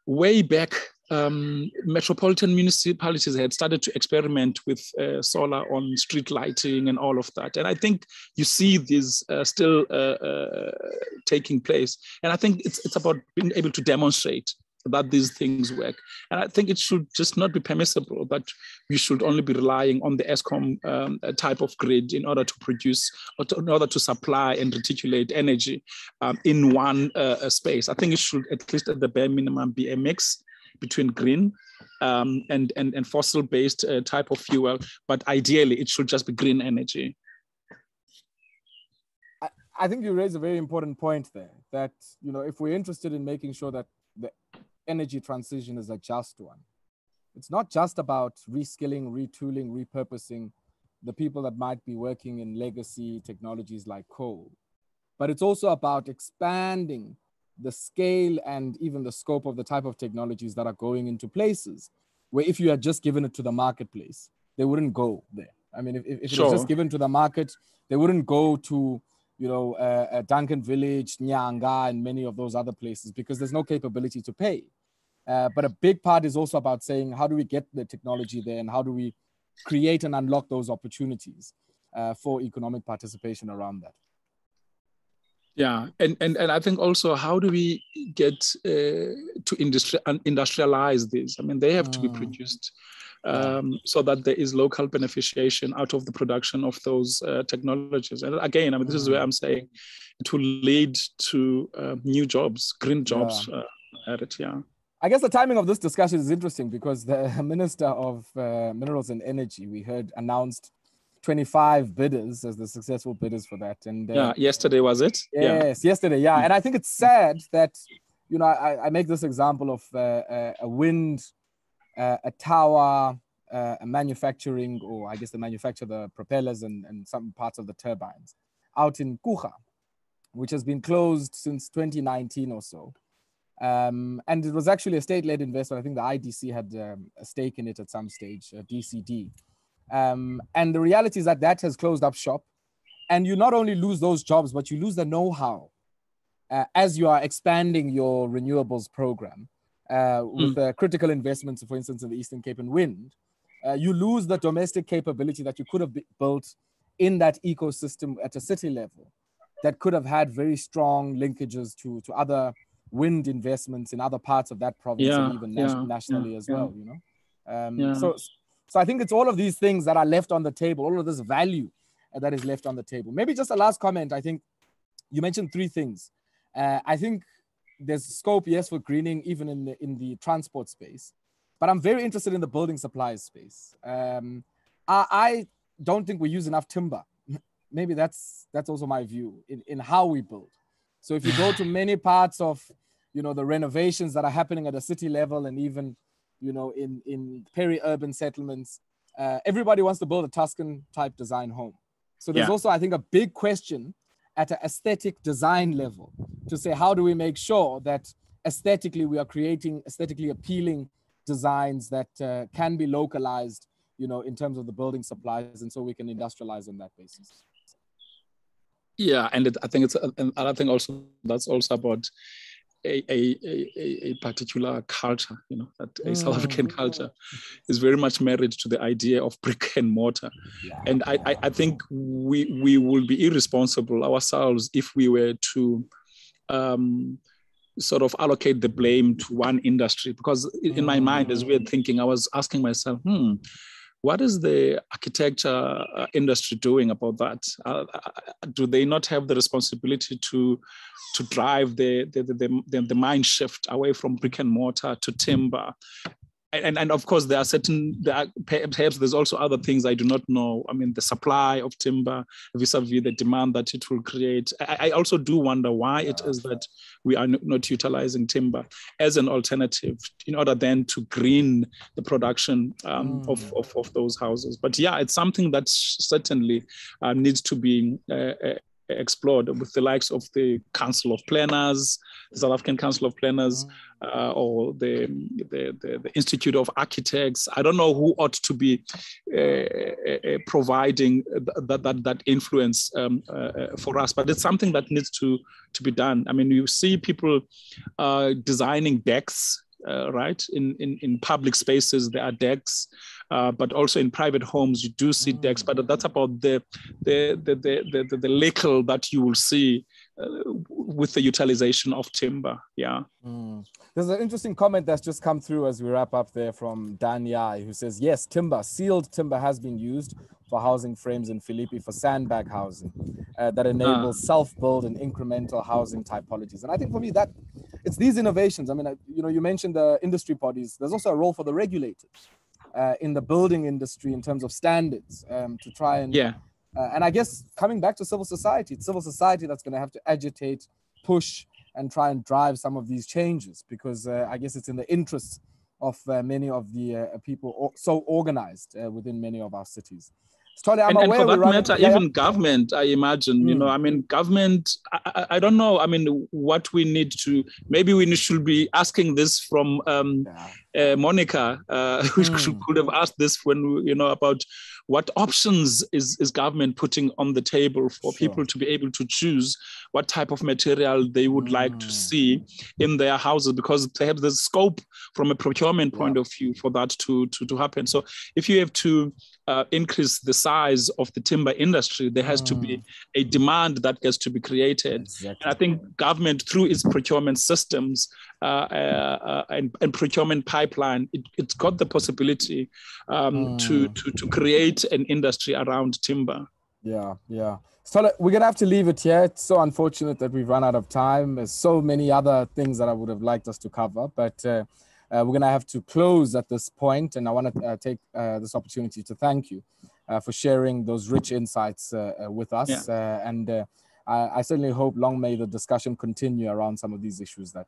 Way back, metropolitan municipalities had started to experiment with solar on street lighting and all of that. And I think you see this still taking place. And I think it's about being able to demonstrate that these things work. And I think it should just not be permissible that we should only be relying on the ESCOM type of grid in order to produce, in order to supply and reticulate energy in one space. I think it should, at least at the bare minimum, be a mix between green and fossil-based type of fuel, but ideally it should just be green energy. I think you raise a very important point there, that if we're interested in making sure that the energy transition is a just one, it's not just about reskilling, retooling, repurposing the people that might be working in legacy technologies like coal, but it's also about expanding the scale and even the scope of the type of technologies that are going into places where if you had just given it to the marketplace, they wouldn't go there. I mean, if it was just given to the market, they wouldn't go to, Duncan Village, Nyanga, and many of those other places because there's no capability to pay. But a big part is also about saying, how do we get the technology there and how do we create and unlock those opportunities for economic participation around that? Yeah, and I think also, how do we get to industrialize this? I mean, they have to be produced so that there is local beneficiation out of the production of those technologies. And again, I mean, this is where I'm saying it will lead to new jobs, green jobs at it, I guess the timing of this discussion is interesting because the Minister of Minerals and Energy, we heard, announced 25 bidders as the successful bidders for that. And yeah, yesterday was it? Yes, yesterday, yeah. And I think it's sad that, you know, I make this example of a wind, a tower, a manufacturing, or I guess they manufacture the propellers and some parts of the turbines out in Kucha, which has been closed since 2019 or so. And it was actually a state-led investment. I think the IDC had a stake in it at some stage, DCD. And the reality is that that has closed up shop. And you not only lose those jobs, but you lose the know-how as you are expanding your renewables program with critical investments, for instance, in the Eastern Cape and wind. You lose the domestic capability that you could have built in that ecosystem at a city level that could have had very strong linkages to other wind investments in other parts of that province and even nationally as well, you know. So I think it's all of these things that are left on the table, all of this value that is left on the table. Maybe just a last comment. I think you mentioned three things. I think there's scope, yes, for greening even in the transport space, but I'm very interested in the building supplies space. I don't think we use enough timber. Maybe that's also my view in how we build. So if you go to many parts of, you know, the renovations that are happening at a city level and even, you know, in peri-urban settlements, everybody wants to build a Tuscan type design home. So there's also, I think, a big question at an aesthetic design level to say, how do we make sure that aesthetically we are creating aesthetically appealing designs that can be localized, you know, in terms of the building supplies, and so we can industrialize on that basis. Yeah, and I think it's another thing also that's also about a particular culture, you know, that a South African culture is very much married to the idea of brick and mortar. And I think we will be irresponsible ourselves if we were to sort of allocate the blame to one industry, because in my mind, as we were thinking, I was asking myself, what is the architecture industry doing about that? Do they not have the responsibility to drive the mind shift away from brick and mortar to timber? And of course, perhaps there's also other things I do not know. I mean, the supply of timber vis-a-vis the demand that it will create. I also do wonder why it is that we are not utilizing timber as an alternative in order then to green the production of those houses. But yeah, it's something that certainly needs to be explored with the likes of the Council of Planners, the South African Council of Planners, or the Institute of Architects. I don't know who ought to be providing that influence for us, but it's something that needs to be done. I mean, you see people designing decks, right? In public spaces, there are decks, but also in private homes, you do see decks. But that's about the little that you will see with the utilization of timber. Yeah. There's an interesting comment that's just come through as we wrap up there from Dan Yai, who says, yes, sealed timber has been used for housing frames in Philippi for sandbag housing that enables self-build and incremental housing typologies. And I think for me that it's these innovations. I mean, you know, you mentioned the industry bodies. There's also a role for the regulators in the building industry in terms of standards to try and, and I guess coming back to civil society, it's civil society that's going to have to agitate, push, and try and drive some of these changes, because I guess it's in the interests of many of the people so organized within many of our cities. Stole, and for that matter, even government, I imagine, you know, I mean, government, I don't know, I mean, what we need to, maybe we should be asking this from Monica, who could have asked this when, you know, about what options is government putting on the table for people to be able to choose what type of material they would like to see in their houses, because perhaps there's scope from a procurement point of view for that to happen. So if you have to increase the size of the timber industry, there has to be a demand that gets to be created. Exactly. And I think government, through its procurement systems and procurement pipeline, it's got the possibility to create an industry around timber. Yeah. So we're going to have to leave it here. It's so unfortunate that we've run out of time. There's so many other things that I would have liked us to cover, but we're going to have to close at this point. And I want to take this opportunity to thank you for sharing those rich insights with us. Yeah. I certainly hope long may the discussion continue around some of these issues that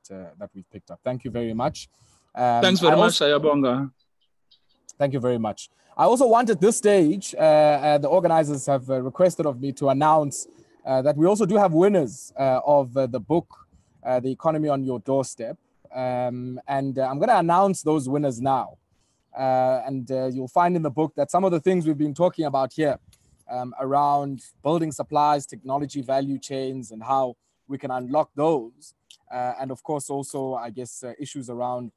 we've picked up. Thank you very much. Thanks very much, Ayanbonga. Thank you very much. I also want at this stage, the organizers have requested of me to announce that we also do have winners of the book, The Economy on Your Doorstep. I'm going to announce those winners now. You'll find in the book that some of the things we've been talking about here around building supplies, technology value chains, and how we can unlock those. And of course, also, I guess, issues around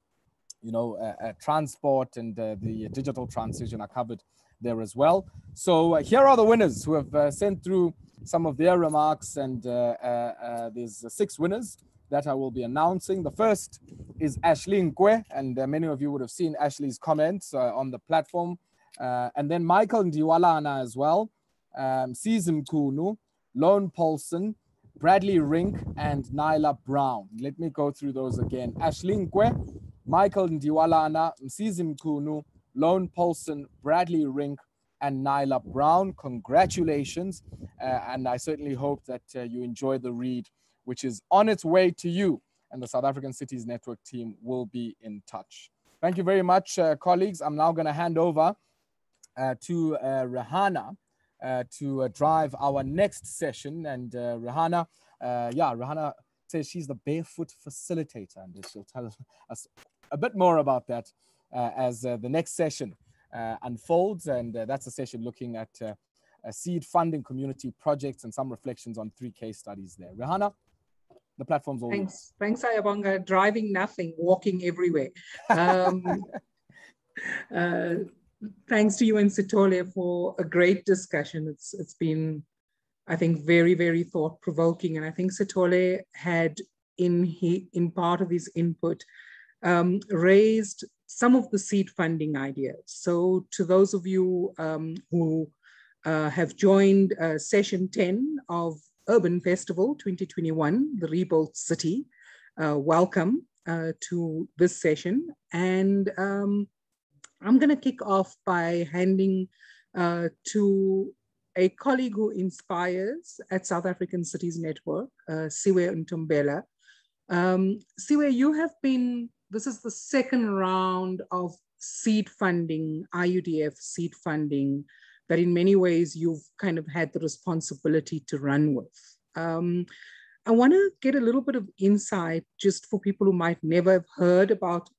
transport and the digital transition are covered there as well. So here are the winners who have sent through some of their remarks, and there's 6 winners that I will be announcing. The first is Ashley Nkwe, and many of you would have seen Ashley's comments on the platform. And then Michael Ndiwalana as well, Sizim Kunu, Lone Paulson, Bradley Rink, and Nyla Brown. Let me go through those again. Ashley Nkwe, Michael Ndiwalana, Msizim Kunu, Lone Paulson, Bradley Rink, and Nyla Brown. Congratulations. And I certainly hope that you enjoy the read, which is on its way to you. And the South African Cities Network team will be in touch. Thank you very much, colleagues. I'm now going to hand over to Rihanna to drive our next session. And Rihanna, Rihanna says she's the barefoot facilitator, and she'll tell us a bit more about that as the next session unfolds. And that's a session looking at seed funding community projects and some reflections on 3 case studies there. Rihanna, the platform's all yours. Thanks, Ayanbonga. Driving nothing, walking everywhere. Thanks to you and Sithole for a great discussion. It's been, I think, very, very thought-provoking. And I think Sithole had, in part of his input, raised some of the seed funding ideas. So to those of you who have joined session 10 of Urban Festival 2021, the Rebuilt City, welcome to this session. And I'm going to kick off by handing to a colleague who inspires at South African Cities Network, Siwe Ntombela. Siwe, you have been, this is the 2nd round of seed funding, IUDF seed funding, that in many ways you've kind of had the responsibility to run with. I want to get a little bit of insight just for people who might never have heard about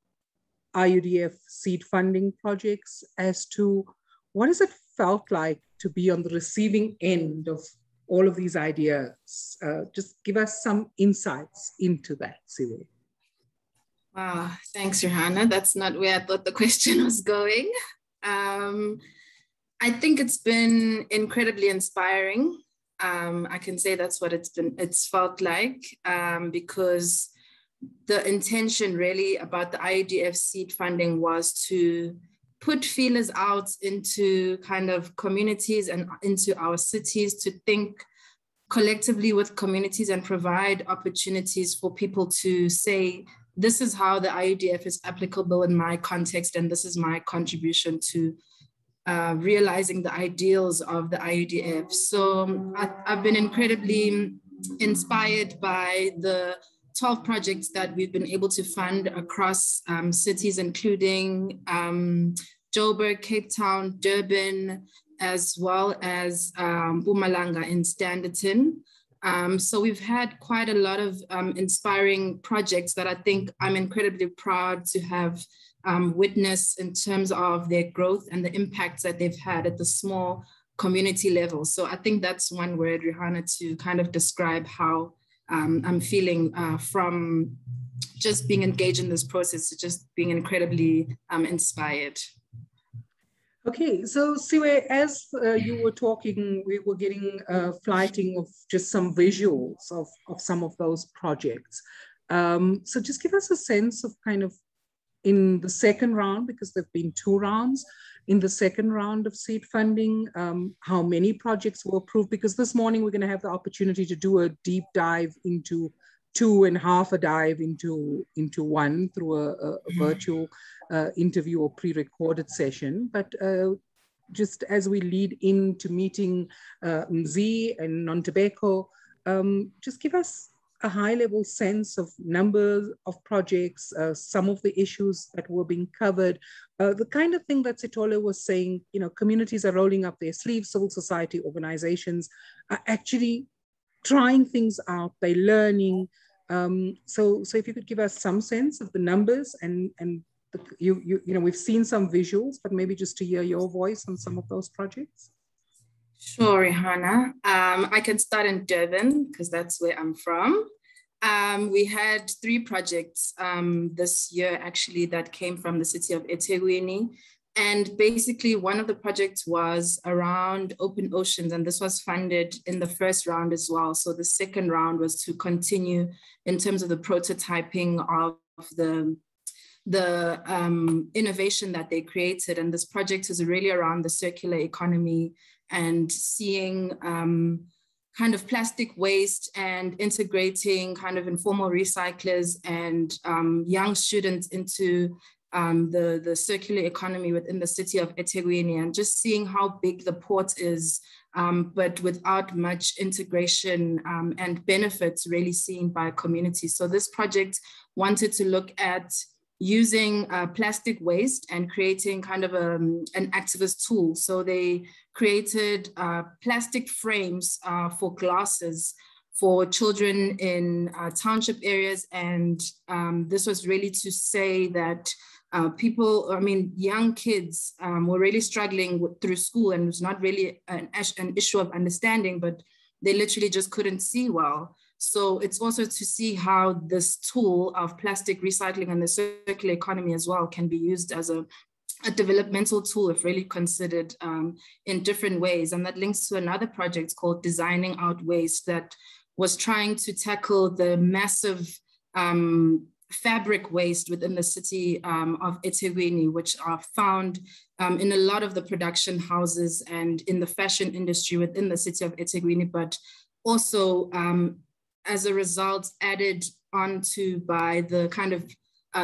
IUDF seed funding projects as to what has it felt like to be on the receiving end of all of these ideas. Just give us some insights into that, Siwe. Wow, thanks, Rihanna. That's not where I thought the question was going. I think it's been incredibly inspiring. I can say that's what it's felt like, because the intention really about the IUDF seed funding was to put feelers out into kind of communities and into our cities to think collectively with communities and provide opportunities for people to say, this is how the IUDF is applicable in my context, and this is my contribution to realizing the ideals of the IUDF. So I've been incredibly inspired by the 12 projects that we've been able to fund across cities, including Joburg, Cape Town, Durban, as well as Mpumalanga in Standerton. So we've had quite a lot of inspiring projects that I think I'm incredibly proud to have witnessed in terms of their growth and the impacts that they've had at the small community level. So I think that's one word, Rihanna, to kind of describe how I'm feeling from just being engaged in this process to just being incredibly inspired. Okay, so Siwe, as you were talking, we were getting flighting of just some visuals of some of those projects. So just give us a sense of kind of in the 2nd round, because there've been 2 rounds, in the 2nd round of seed funding, how many projects were approved? Because this morning we're going to have the opportunity to do a deep dive into 2 and half a dive into 1 through a virtual interview or pre-recorded session. But just as we lead into meeting Mzi and Nontobeko, just give us a high-level sense of numbers of projects, some of the issues that were being covered, the kind of thing that Sithole was saying, you know, communities are rolling up their sleeves, civil society organizations are actually trying things out, they're learning. So if you could give us some sense of the numbers and you know, we've seen some visuals, but maybe just to hear your voice on some of those projects. Sure, Rihanna. I can start in Durban because that's where I'm from. We had 3 projects this year actually that came from the city of eThekwini. And basically one of the projects was around open oceans, and this was funded in the first round as well. So the second round was to continue in terms of the prototyping of the innovation that they created. And this project is really around the circular economy and seeing kind of plastic waste and integrating kind of informal recyclers and young students into the circular economy within the city of eThekwini, and just seeing how big the port is, but without much integration and benefits really seen by communities. So this project wanted to look at using plastic waste and creating kind of an activist tool. So they created plastic frames for glasses for children in township areas. And this was really to say that young kids were really struggling through school, and it was not really an issue of understanding, but they literally just couldn't see well. So it's also to see how this tool of plastic recycling and the circular economy as well can be used as a developmental tool if really considered in different ways. And that links to another project called Designing Out Waste that was trying to tackle the massive fabric waste within the city of eThekwini, which are found in a lot of the production houses and in the fashion industry within the city of eThekwini, but also as a result added onto by the kind of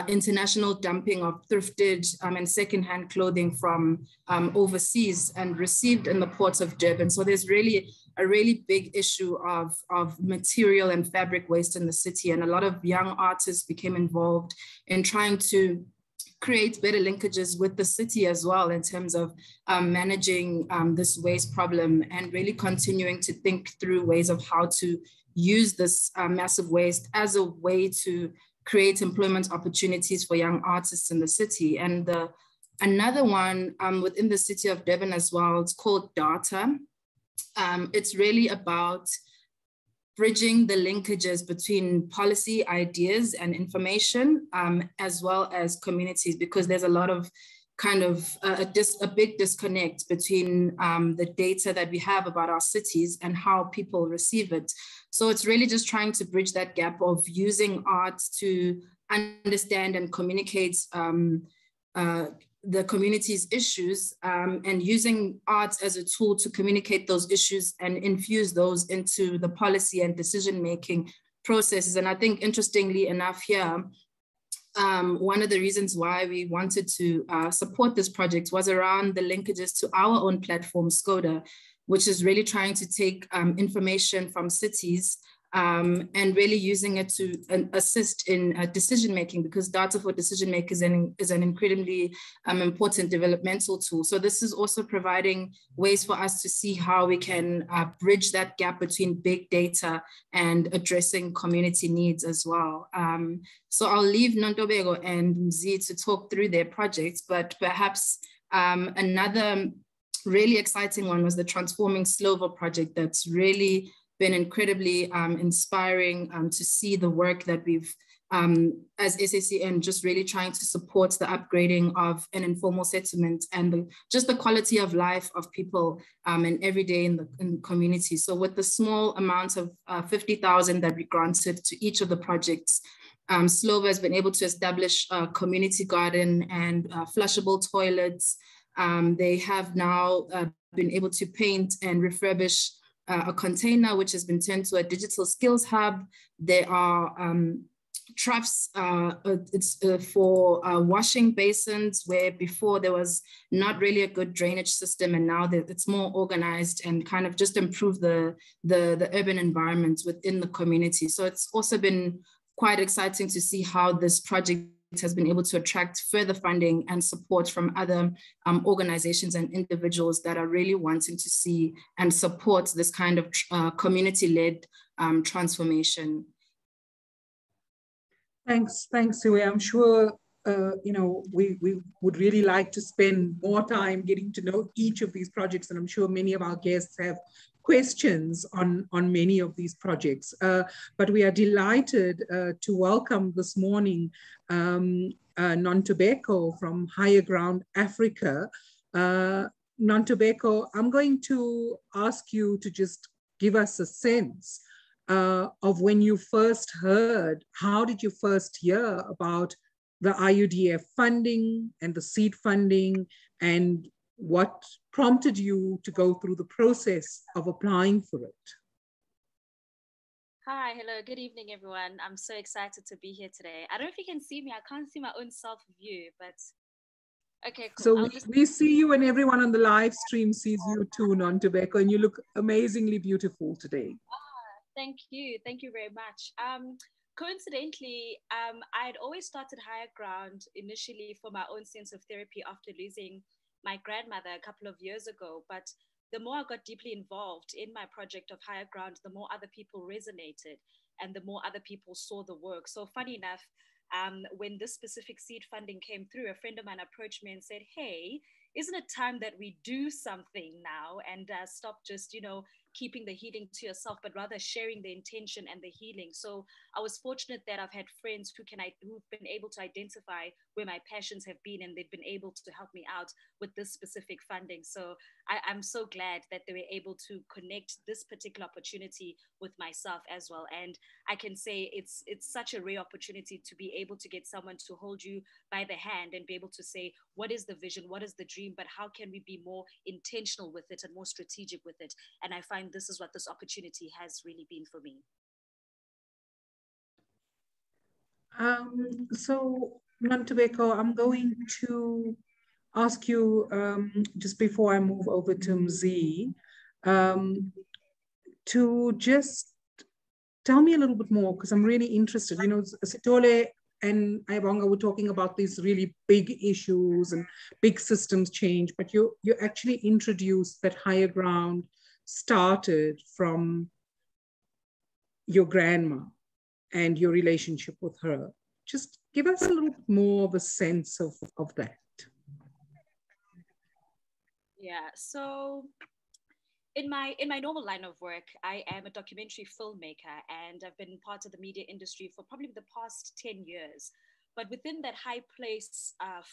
international dumping of thrifted and secondhand clothing from overseas and received in the ports of Durban. So there's really a really big issue of material and fabric waste in the city. And a lot of young artists became involved in trying to create better linkages with the city as well in terms of managing this waste problem and really continuing to think through ways of how to use this massive waste as a way to create employment opportunities for young artists in the city. And another one within the city of Durban as well, it's called Data. It's really about bridging the linkages between policy ideas and information, as well as communities, because there's a lot of kind of a big disconnect between the data that we have about our cities and how people receive it. So it's really just trying to bridge that gap of using art to understand and communicate the community's issues and using art as a tool to communicate those issues and infuse those into the policy and decision-making processes. And I think interestingly enough here, one of the reasons why we wanted to support this project was around the linkages to our own platform, Skoda, which is really trying to take information from cities and really using it to assist in decision-making, because data for decision-makers is an incredibly important developmental tool. So this is also providing ways for us to see how we can bridge that gap between big data and addressing community needs as well. So I'll leave Nontobeko and Mzi to talk through their projects, but perhaps another really exciting one was the Transforming Slovo project that's really been incredibly inspiring to see the work that we've, as SACN, just really trying to support the upgrading of an informal settlement and just the quality of life of people and every day in the community. So with the small amount of 50,000 that we granted to each of the projects, Slovo has been able to establish a community garden and flushable toilets. They have now been able to paint and refurbish a container which has been turned to a digital skills hub. They are troughs, it's for washing basins, where before there was not really a good drainage system, and now that it's more organized and kind of just improve the urban environments within the community. So it's also been quite exciting to see how this project has been able to attract further funding and support from other organizations and individuals that are really wanting to see and support this kind of community-led transformation. Thanks, Cawe. I'm sure we would really like to spend more time getting to know each of these projects, and I'm sure many of our guests have questions on many of these projects. But we are delighted to welcome this morning Nontobeko from Higher Ground Africa. Nontobeko, I'm going to ask you to just give us a sense of when you first heard, how did you first hear about the IUDF funding and the seed funding, and what prompted you to go through the process of applying for it? Hi, hello, good evening, everyone. I'm so excited to be here today. I don't know if you can see me. I can't see my own self view, but okay, cool. So we see you, and everyone on the live stream sees you too, Nontobeko, and you look amazingly beautiful today. Thank you very much. Coincidentally, I had always started Higher Ground initially for my own sense of therapy after losing my grandmother a couple of years ago. But the more I got deeply involved in my project of Higher Ground, the more other people resonated and the more other people saw the work. So funny enough, when this specific seed funding came through, a friend of mine approached me and said, hey, isn't it time that we do something now and stop just, keeping the healing to yourself, but rather sharing the intention and the healing. So I was fortunate that I've had friends who've been able to identify where my passions have been, and they've been able to help me out with this specific funding. So I'm so glad that they were able to connect this particular opportunity with myself as well. And I can say it's such a rare opportunity to be able to get someone to hold you by the hand and be able to say, what is the vision, what is the dream, but how can we be more intentional with it and more strategic with it? And I find this is what this opportunity has really been for me. So, Nontobeko, I'm going to ask you, just before I move over to Mzi, to just tell me a little bit more, because I'm really interested. Sithole and Ayanbonga were talking about these really big issues and big systems change, but you actually introduced that Higher Ground started from your grandma and your relationship with her. Just give us a little bit more of a sense of that. Yeah, so in my normal line of work, I am a documentary filmmaker, and I've been part of the media industry for probably the past 10 years. But within that high place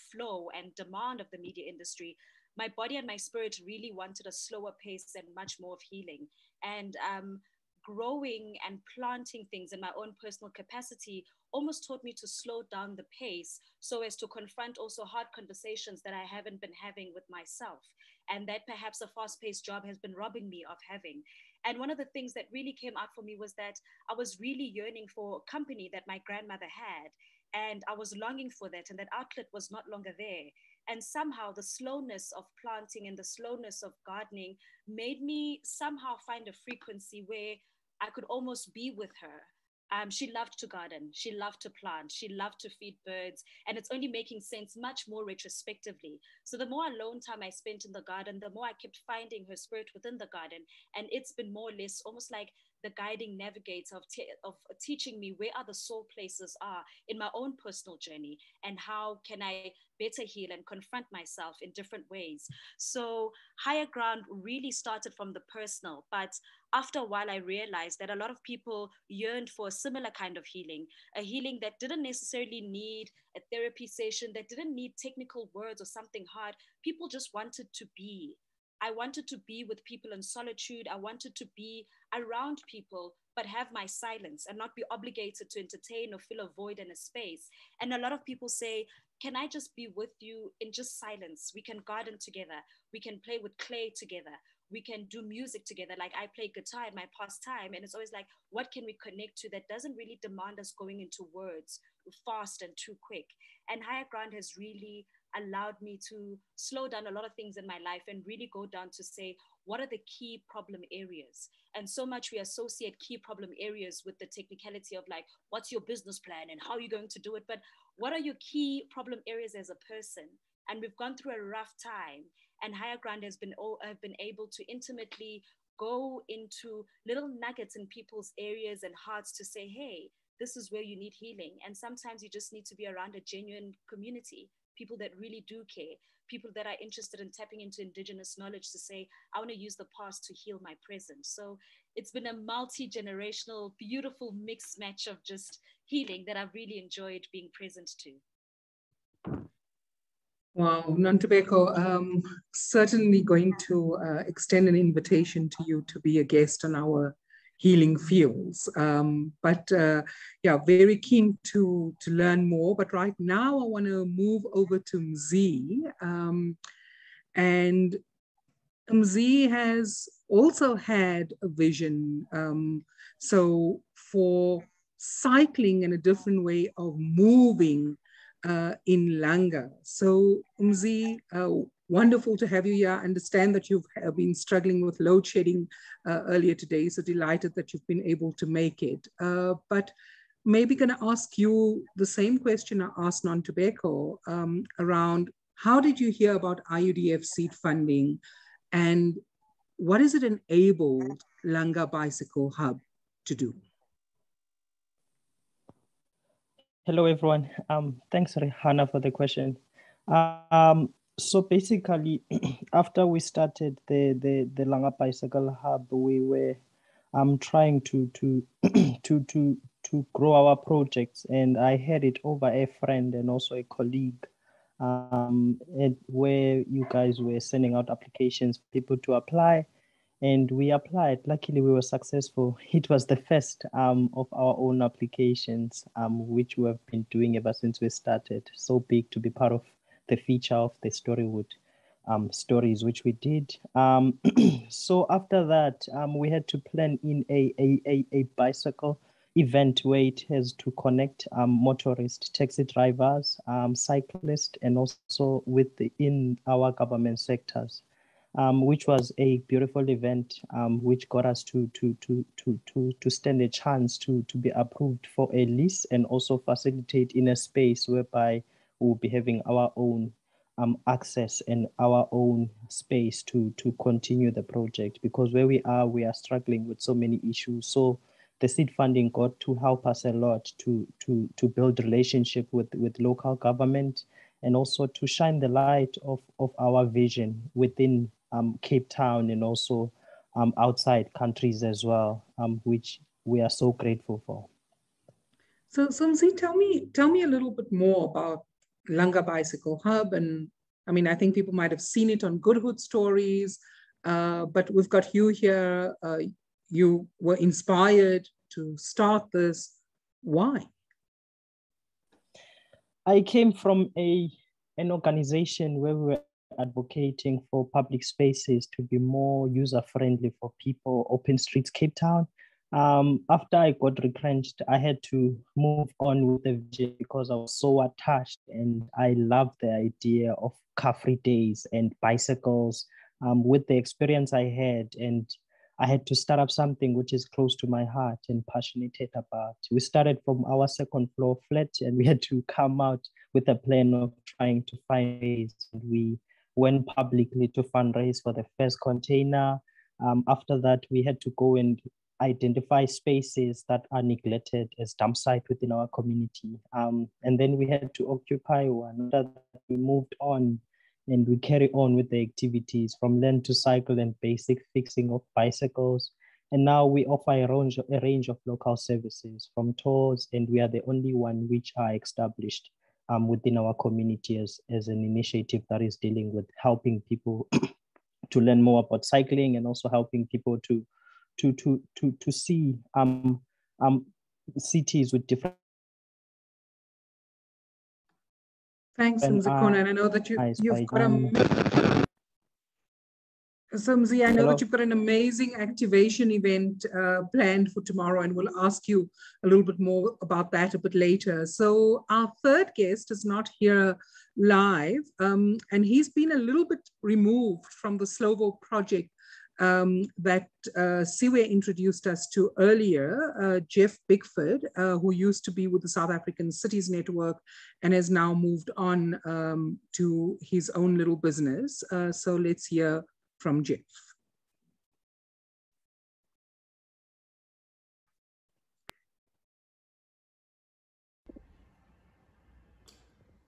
flow and demand of the media industry, my body and my spirit really wanted a slower pace and much more of healing. And growing and planting things in my own personal capacity almost taught me to slow down the pace so as to confront also hard conversations that I haven't been having with myself, and that perhaps a fast-paced job has been robbing me of having. And one of the things that really came out for me was that I was really yearning for company that my grandmother had, and I was longing for that, and that outlet was not longer there. And somehow the slowness of planting and the slowness of gardening made me somehow find a frequency where I could almost be with her. She loved to garden, she loved to plant, she loved to feed birds, and it's only making sense much more retrospectively. So the more alone time I spent in the garden, the more I kept finding her spirit within the garden. And it's been more or less almost like the guiding navigator of teaching me where other soul places are in my own personal journey, and how can I better heal and confront myself in different ways. So Higher Ground really started from the personal, but after a while I realized that a lot of people yearned for a similar kind of healing, a healing that didn't necessarily need a therapy session, that didn't need technical words or something hard. People just wanted to be. I wanted to be with people in solitude. I wanted to be around people, but have my silence and not be obligated to entertain or fill a void in a space. And a lot of people say, can I just be with you in just silence? We can garden together. We can play with clay together. we can do music together. Like I play guitar in my pastime, and it's always like, what can we connect to that doesn't really demand us going into words fast and too quick? And Higher Ground has really allowed me to slow down a lot of things in my life and really go down to say, what are the key problem areas? And so much we associate key problem areas with the technicality of like, what's your business plan and how are you going to do it? But what are your key problem areas as a person? And we've gone through a rough time, and Higher Ground has been able to intimately go into little nuggets in people's areas and hearts to say, hey, this is where you need healing. And sometimes you just need to be around a genuine community, people that really do care, people that are interested in tapping into indigenous knowledge to say, I want to use the past to heal my present. So it's been a multi-generational, beautiful mixed match of just healing that I've really enjoyed being present to. Wow, Nontobeko, certainly going to extend an invitation to you to be a guest on our Healing Fields. Yeah, very keen to learn more. But right now I want to move over to Mzi. And Mzi has also had a vision. So for cycling and a different way of moving in Langa. So Mzi, wonderful to have you here. I understand that you've been struggling with load shedding earlier today, so delighted that you've been able to make it. But maybe going to ask you the same question I asked Nontobeko around how did you hear about IUDF Seed Funding, and what has it enabled Langa Bicycle Hub to do? Hello, everyone. Thanks, Rihanna, for the question. So basically, after we started the Langa Bicycle Hub, we were trying to grow our projects, and I had it over a friend and also a colleague, where you guys were sending out applications for people to apply. And we applied. Luckily, we were successful. It was the first of our own applications, which we have been doing ever since we started. So big to be part of the feature of the Storywood stories, which we did. So after that, we had to plan in a bicycle event where it has to connect motorists, taxi drivers, cyclists, and also within our government sectors. Which was a beautiful event, which got us to stand a chance to be approved for a lease and also facilitate in a space whereby we'll be having our own access and our own space to continue the project, because where we are struggling with so many issues. So the seed funding got to help us a lot to build relationship with local government, and also to shine the light of our vision within Cape Town and also outside countries as well, which we are so grateful for. So Mzi, tell me a little bit more about Langa Bicycle Hub. And I mean, I think people might have seen it on Goodhood Stories, but we've got you here. You were inspired to start this. Why? I came from an organization where we were advocating for public spaces to be more user-friendly for people, Open Streets Cape Town. After I got retrenched, I had to move on with the vision because I was so attached, and I loved the idea of car-free days and bicycles with the experience I had, and I had to start up something which is close to my heart and passionate about. We started from our second floor flat, and we had to come out with a plan of trying to find ways. We went publicly to fundraise for the first container. After that, we had to go and identify spaces that are neglected as dump site within our community. And then we had to occupy one. After that, we moved on, and we carry on with the activities from learn to cycle and basic fixing of bicycles. And now we offer a range of local services from tours, and we are the only one which are established within our community as an initiative that is dealing with helping people to learn more about cycling, and also helping people to see cities with different. Thanks, Mzikona. And I know that you've got So Mzi, I know Hello. that you've got an amazing activation event planned for tomorrow, and we'll ask you a little bit more about that a bit later. So our third guest is not here live, and he's been a little bit removed from the Slovo project that Cawe introduced us to earlier, Geoff Bickford, who used to be with the South African Cities Network and has now moved on to his own little business. So let's hear from Geoff.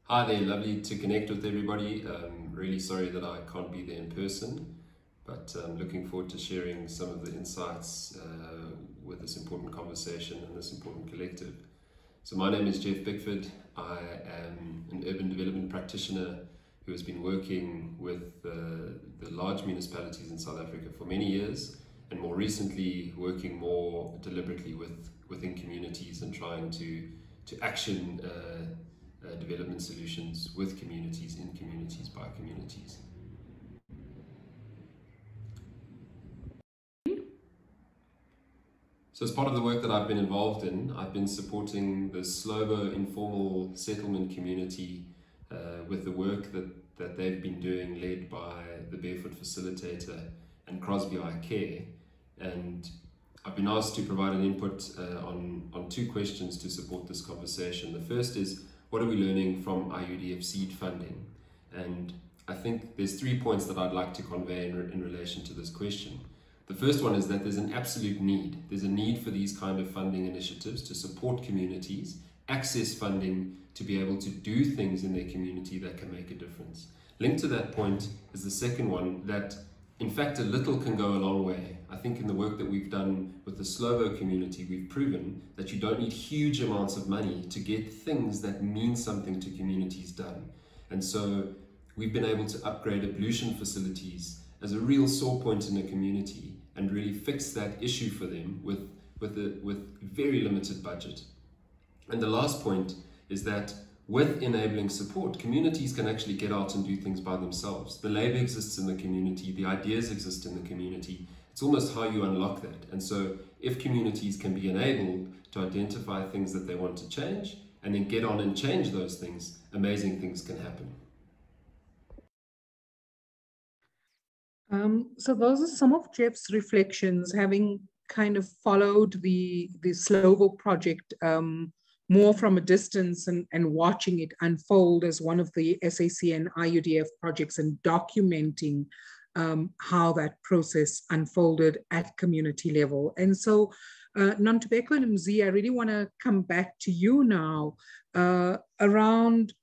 Hi there, lovely to connect with everybody. Really sorry that I can't be there in person, but I'm looking forward to sharing some of the insights with this important conversation and this important collective. So my name is Geoff Bickford. I am an urban development practitioner who has been working with the large municipalities in South Africa for many years, and more recently working more deliberately within communities and trying to action development solutions with communities, in communities, by communities. So as part of the work that I've been involved in, I've been supporting the Slovo informal settlement community with the work that they've been doing, led by the Barefoot Facilitator and Crosby Care. And I've been asked to provide an input on two questions to support this conversation. The first is, what are we learning from IUDF Seed Funding? And I think there's 3 points that I'd like to convey in relation to this question. The first one is that there's an absolute need. There's a need for these kind of funding initiatives to support communities, access funding to be able to do things in their community that can make a difference. Linked to that point is the second one, that in fact a little can go a long way. I think in the work that we've done with the Slovo community, we've proven that you don't need huge amounts of money to get things that mean something to communities done. And so we've been able to upgrade ablution facilities as a real sore point in a community and really fix that issue for them with very limited budget. And the last point is that with enabling support, communities can actually get out and do things by themselves. The labor exists in the community, the ideas exist in the community. It's almost how you unlock that. And so if communities can be enabled to identify things that they want to change and then get on and change those things, amazing things can happen. So those are some of Geoff's reflections, having kind of followed the Slovo project more from a distance and watching it unfold as one of the SAC and IUDF projects, and documenting how that process unfolded at community level. And so Ntobeko and Mzi, I really want to come back to you now around,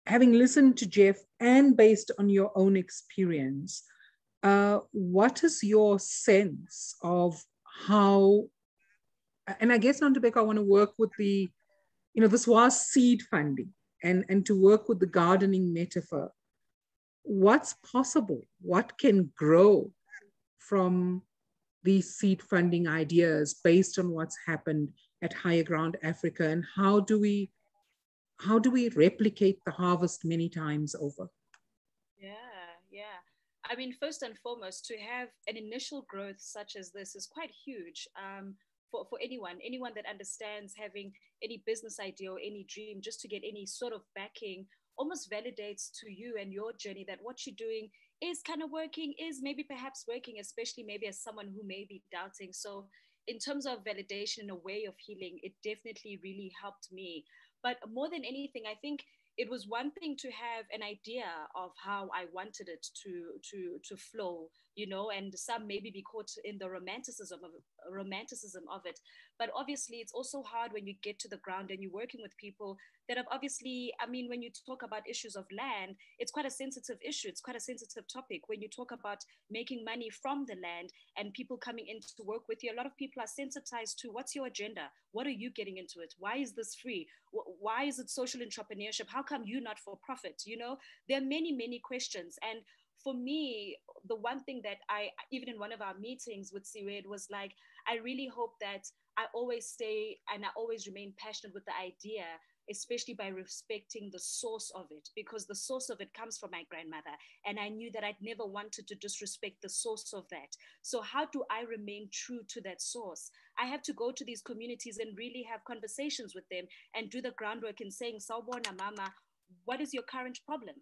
having listened to Geoff and based on your own experience, what is your sense of how, and I guess, Ntobeko, I want to work with the, this was seed funding, and to work with the gardening metaphor. What's possible? What can grow from these seed funding ideas based on what's happened at Higher Ground Africa, and how do we replicate the harvest many times over? Yeah. I mean, first and foremost, to have an initial growth such as this is quite huge for anyone that understands having any business idea or any dream, just to get any sort of backing almost validates to you and your journey that what you're doing is kind of working, is maybe perhaps working, especially maybe as someone who may be doubting. So in terms of validation and a way of healing, it definitely really helped me. But more than anything, I think it was one thing to have an idea of how I wanted it to flow, and some maybe be caught in the romanticism of it. But obviously, it's also hard when you get to the ground and you're working with people that have obviously, I mean, when you talk about issues of land, it's quite a sensitive issue. It's quite a sensitive topic. When you talk about making money from the land and people coming in to work with you, a lot of people are sensitized to what's your agenda? What are you getting into it? Why is this free? Why is it social entrepreneurship? How come you not for profit? There are many, many questions. And for me, the one thing that I, even in one of our meetings with Cawe, was like, I really hope that I always stay and I always remain passionate with the idea especially by respecting the source of it, because the source of it comes from my grandmother. And I knew that I'd never wanted to disrespect the source of that. So how do I remain true to that source? I have to go to these communities and really have conversations with them and do the groundwork in saying, Sawubona mama, what is your current problem?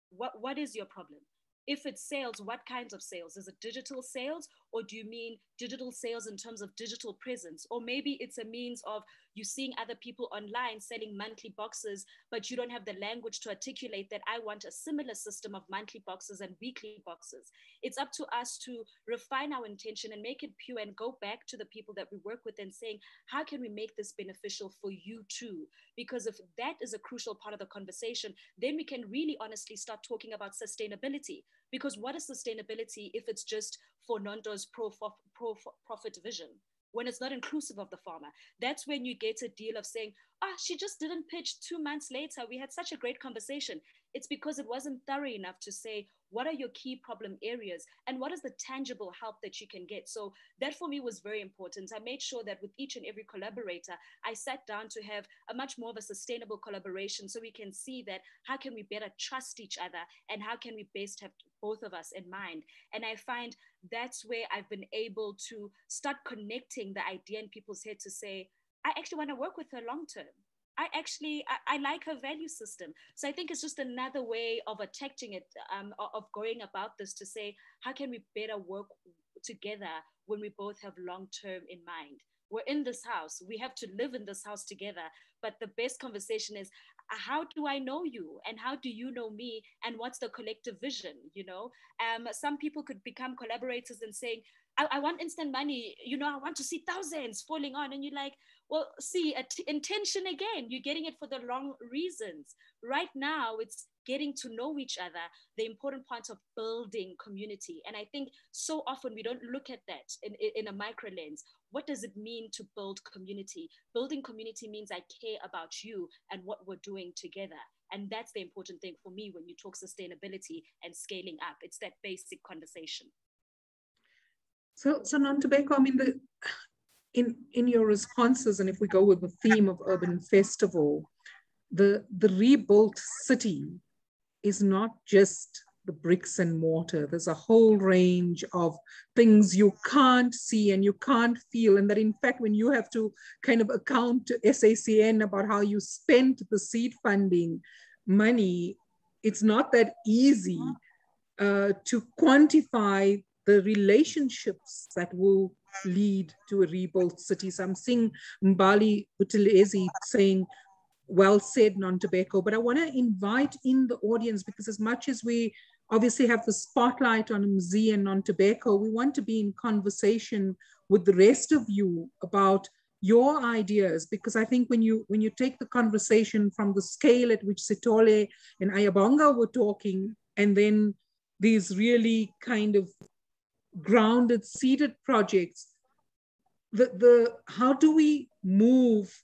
What is your problem? If it's sales, what kinds of sales? Is it digital sales, or do you mean digital sales in terms of digital presence? Or maybe it's a means of you seeing other people online selling monthly boxes, but you don't have the language to articulate that I want a similar system of monthly boxes and weekly boxes. It's up to us to refine our intention and make it pure and go back to the people that we work with and saying, how can we make this beneficial for you too? Because if that is a crucial part of the conversation, then we can really honestly start talking about sustainability. Because what is sustainability if it's just for Nondo's profit vision, when it's not inclusive of the farmer? That's when you get a deal of saying, she just didn't pitch 2 months later. We had such a great conversation. It's because it wasn't thorough enough to say, what are your key problem areas and what is the tangible help that you can get? So that for me was very important. I made sure that with each and every collaborator, I sat down to have a much more of a sustainable collaboration so we can see that how can we better trust each other and how can we best have both of us in mind. And I find that's where I've been able to start connecting the idea in people's head to say, I actually want to work with her long term. I like her value system. So I think it's just another way of attaching it, of going about this to say, how can we better work together when we both have long-term in mind? We're in this house, we have to live in this house together. But the best conversation is, how do I know you? And how do you know me? And what's the collective vision, you know? Some people could become collaborators and saying, I want instant money, you know, I want to see thousands falling on. And you're like, well, see, intention again, you're getting it for the wrong reasons. Right now, it's getting to know each other, the important part of building community. And I think so often we don't look at that in a micro lens. What does it mean to build community? Building community means I care about you and what we're doing together. And that's the important thing for me when you talk sustainability and scaling up. It's that basic conversation. So Nontobeko, I mean, in your responses, and if we go with the theme of Urban Festival, the rebuilt city is not just the bricks and mortar. There's a whole range of things you can't see and you can't feel. And that in fact, when you have to kind of account to SACN about how you spent the seed funding money, it's not that easy to quantify the relationships that will lead to a rebuilt city. So I'm seeing Mbali Utilezi saying, well said, Nontobeko, but I want to invite in the audience, because as much as we obviously have the spotlight on Mzi and Nontobeko, we want to be in conversation with the rest of you about your ideas, because I think when you take the conversation from the scale at which Sithole and Ayanbonga were talking, and then these really kind of grounded, seeded projects, how do we move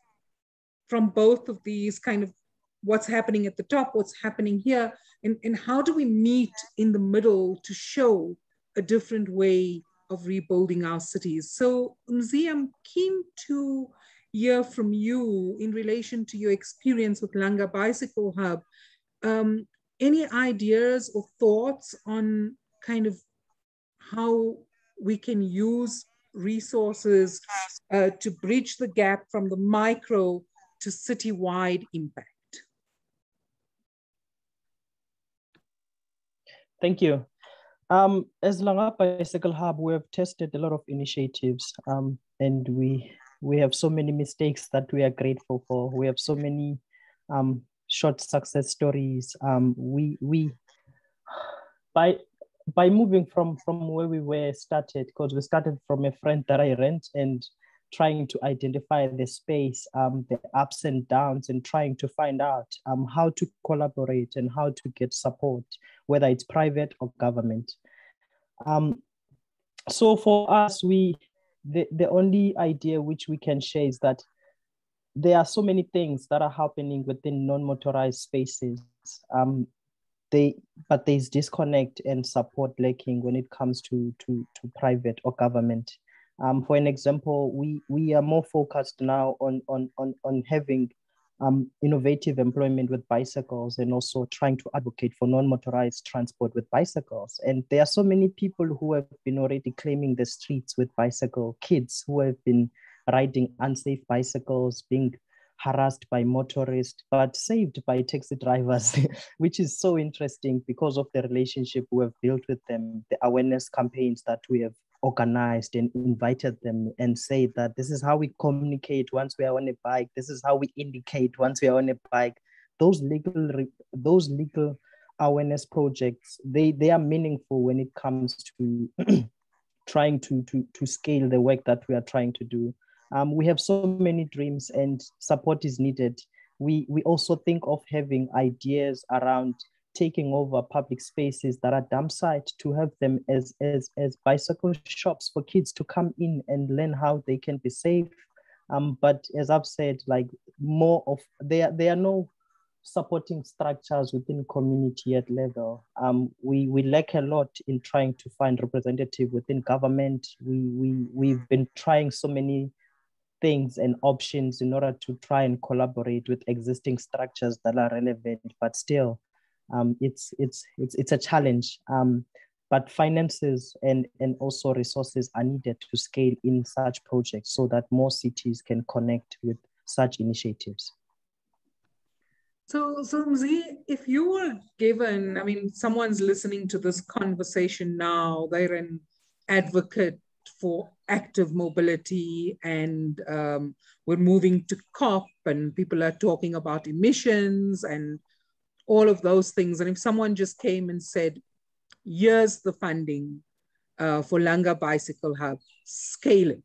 from both of these, kind of what's happening at the top, what's happening here, and how do we meet in the middle to show a different way of rebuilding our cities? So Mzi, I'm keen to hear from you in relation to your experience with Langa Bicycle Hub. Any ideas or thoughts on kind of how we can use resources to bridge the gap from the micro to citywide impact? Thank you. As Langa Bicycle Hub, we have tested a lot of initiatives, and we have so many mistakes that we are grateful for. We have so many short success stories. By moving from where we were started, because we started from a friend that I rent, and trying to identify the space, the ups and downs, and trying to find out how to collaborate and how to get support, whether it's private or government. So for us, the only idea which we can share is that there are so many things that are happening within non-motorized spaces. But there's disconnect and support lacking when it comes to private or government. For an example, we are more focused now on having innovative employment with bicycles and also trying to advocate for non-motorized transport with bicycles. And there are so many people who have been already claiming the streets with bicycle, kids who have been riding unsafe bicycles, being harassed by motorists, but saved by taxi drivers, which is so interesting because of the relationship we have built with them, the awareness campaigns that we have organized and invited them and say that this is how we communicate once we are on a bike, this is how we indicate once we are on a bike. Those legal awareness projects, they are meaningful when it comes to trying to scale the work that we are trying to do. We have so many dreams and support is needed. We also think of having ideas around taking over public spaces that are dump site to have them as bicycle shops for kids to come in and learn how they can be safe. But as I've said, like there are no supporting structures within community at level. We lack a lot in trying to find representative within government. We've been trying so many things and options in order to try and collaborate with existing structures that are relevant, but still it's a challenge. But finances and also resources are needed to scale in such projects so that more cities can connect with such initiatives. So Mzi, if you were given, I mean, someone's listening to this conversation now, they're an advocate for active mobility and we're moving to COP and people are talking about emissions and all of those things. And if someone just came and said, here's the funding for Langa Bicycle Hub, scale it.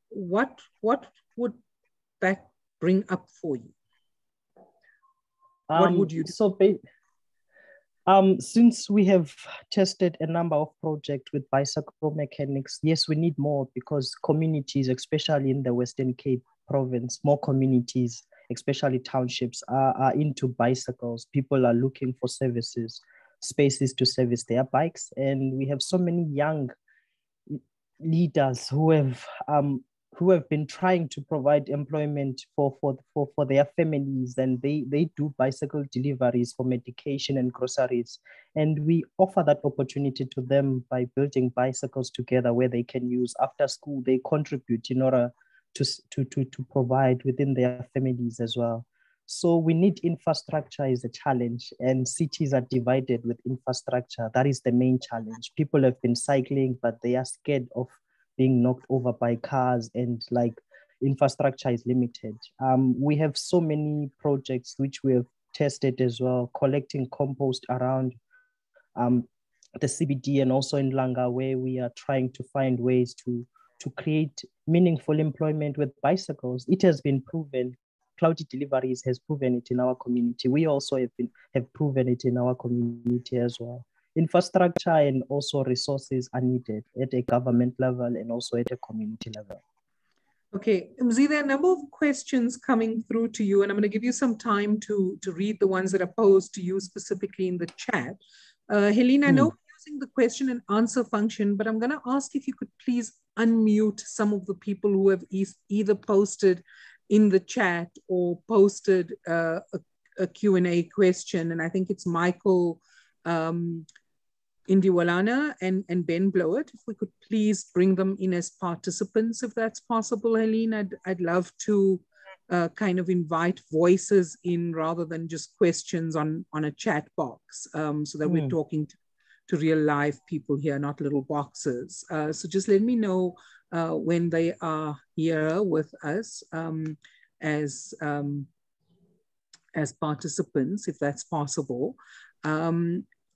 What would that bring up for you? What would you do? So since we have tested a number of projects with bicycle mechanics, yes, we need more because communities, especially in the Western Cape province, more communities, especially townships, are into bicycles. People are looking for services, spaces to service their bikes. And we have so many young leaders who have been trying to provide employment for their families, and they do bicycle deliveries for medication and groceries. And we offer that opportunity to them by building bicycles together where they can use after school. They contribute in order to provide within their families as well. So we need infrastructure is a challenge, and cities are divided with infrastructure. That is the main challenge. People have been cycling, but they are scared of being knocked over by cars, and like infrastructure is limited. We have so many projects which we have tested as well, collecting compost around the CBD and also in Langa, where we are trying to find ways to create meaningful employment with bicycles. It has been proven. Cloudy Deliveries has proven it in our community. We also have proven it in our community as well. Infrastructure and also resources are needed at a government level and also at a community level. Okay, Mzi, there are a number of questions coming through to you, and I'm going to give you some time to read the ones that are posed to you specifically in the chat. Helene, I know we're using the question and answer function, but I'm going to ask if you could please unmute some of the people who have either posted in the chat or posted a Q&A question. And I think it's Michael Indiwalana and Ben Blowett. If we could please bring them in as participants, if that's possible, Helene. I'd love to kind of invite voices in rather than just questions on a chat box, so that we're talking to real live people here, not little boxes. So just let me know when they are here with us as participants, if that's possible.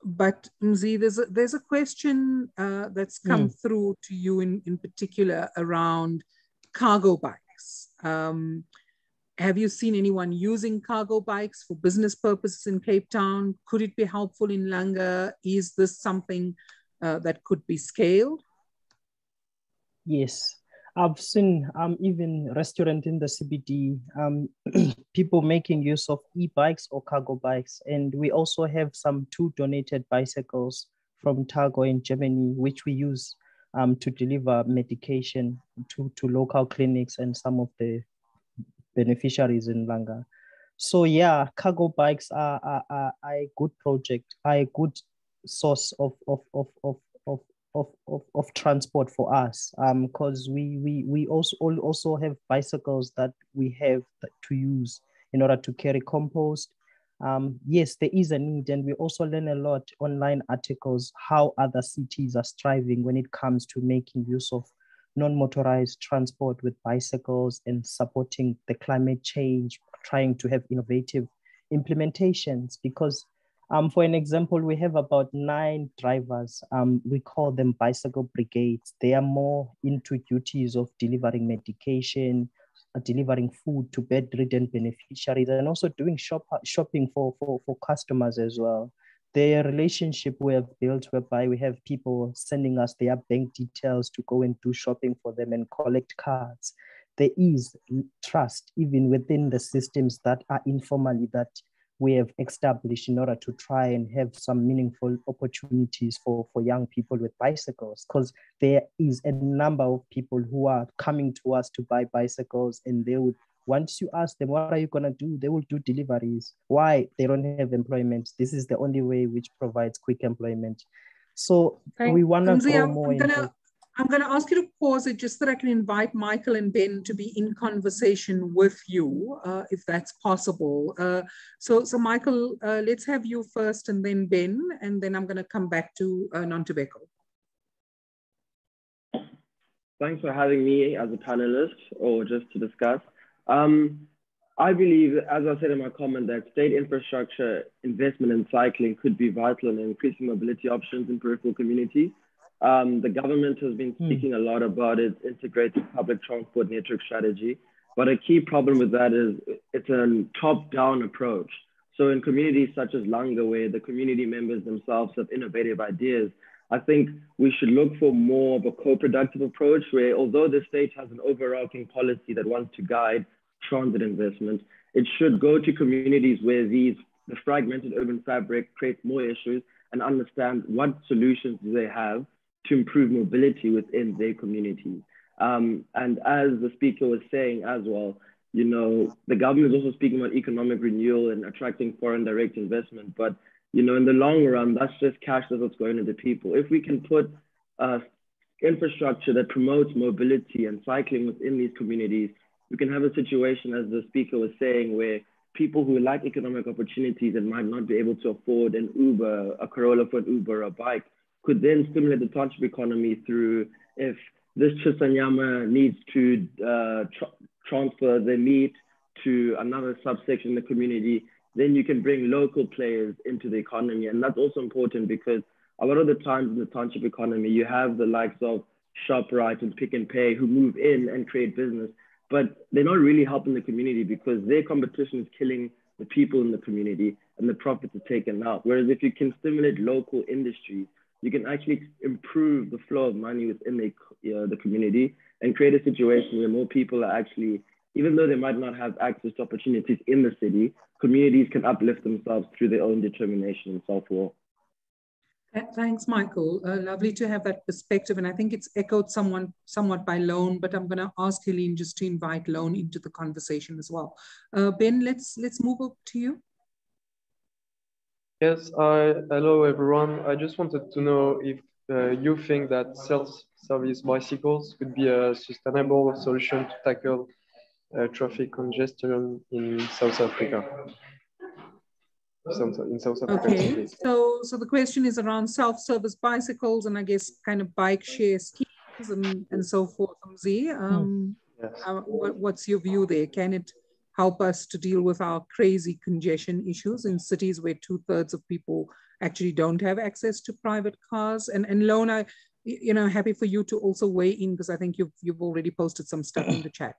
But Mzi, there's a question that's come through to you in particular around cargo bikes. Have you seen anyone using cargo bikes for business purposes in Cape Town? Could it be helpful in Langa? Is this something that could be scaled? Yes, I've seen even restaurant in the CBD, people making use of e-bikes or cargo bikes. And we also have some 2 donated bicycles from Targo in Germany, which we use to deliver medication to local clinics and some of the beneficiaries in Mbanga. So yeah, cargo bikes are a good project, are a good source of transport for us. Because we also have bicycles that we have to use in order to carry compost. Yes, there is a need, and we also learn a lot online articles how other cities are striving when it comes to making use of non-motorized transport with bicycles and supporting the climate change, trying to have innovative implementations. Because for an example, we have about 9 drivers. We call them bicycle brigades. They are more into duties of delivering medication, delivering food to bedridden beneficiaries, and also doing shopping for customers as well. The relationship we have built whereby we have people sending us their bank details to go and do shopping for them and collect cards. There is trust even within the systems that are informally that we have established in order to try and have some meaningful opportunities for young people with bicycles, because there is a number of people who are coming to us to buy bicycles, and they would, once you ask them, what are you going to do? They will do deliveries. Why? They don't have employment. This is the only way which provides quick employment. So we want to grow more. I'm going to ask you to pause it just so that I can invite Michael and Ben to be in conversation with you, if that's possible. So Michael, let's have you first and then Ben, and then I'm going to come back to non-tobacco. Thanks for having me as a panelist or just to discuss. I believe, as I said in my comment, that state infrastructure investment in cycling could be vital in increasing mobility options in peripheral communities. The government has been speaking a lot about its integrated public transport network strategy, but a key problem with that is it's a top-down approach. So in communities such as Langa, where the community members themselves have innovative ideas, I think we should look for more of a co-productive approach where, although the state has an overarching policy that wants to guide transit investment, it should go to communities where the fragmented urban fabric creates more issues and understand what solutions do they have to improve mobility within their communities. And as the speaker was saying as well, you know, the government is also speaking about economic renewal and attracting foreign direct investment. But, you know, in the long run, that's just cash that's going to the people. If we can put infrastructure that promotes mobility and cycling within these communities, we can have a situation, as the speaker was saying, where people who lack economic opportunities and might not be able to afford an Uber, a Corolla for an Uber or a bike, could then stimulate the township economy through, if this Chisanyama needs to transfer their meat to another subsection in the community, then you can bring local players into the economy. And that's also important because a lot of the times in the township economy, you have the likes of ShopRite and Pick and Pay who move in and create business, but they're not really helping the community because their competition is killing the people in the community and the profits are taken out. Whereas if you can stimulate local industries, you can actually improve the flow of money within the community and create a situation where more people are actually, even though they might not have access to opportunities in the city, communities can uplift themselves through their own determination and self-will. Thanks, Michael. Lovely to have that perspective. And I think it's echoed somewhat by Lone, but I'm going to ask Helene just to invite Lone into the conversation as well. Ben, let's move up to you. Yes, hello everyone. I just wanted to know if you think that self-service bicycles could be a sustainable solution to tackle traffic congestion in South Africa. Okay, so the question is around self-service bicycles and I guess kind of bike share schemes and so forth. Yes. What's your view there? Can it help us to deal with our crazy congestion issues in cities where 2/3 of people actually don't have access to private cars? And Lone, you know, happy for you to also weigh in because I think you've already posted some stuff in the chat.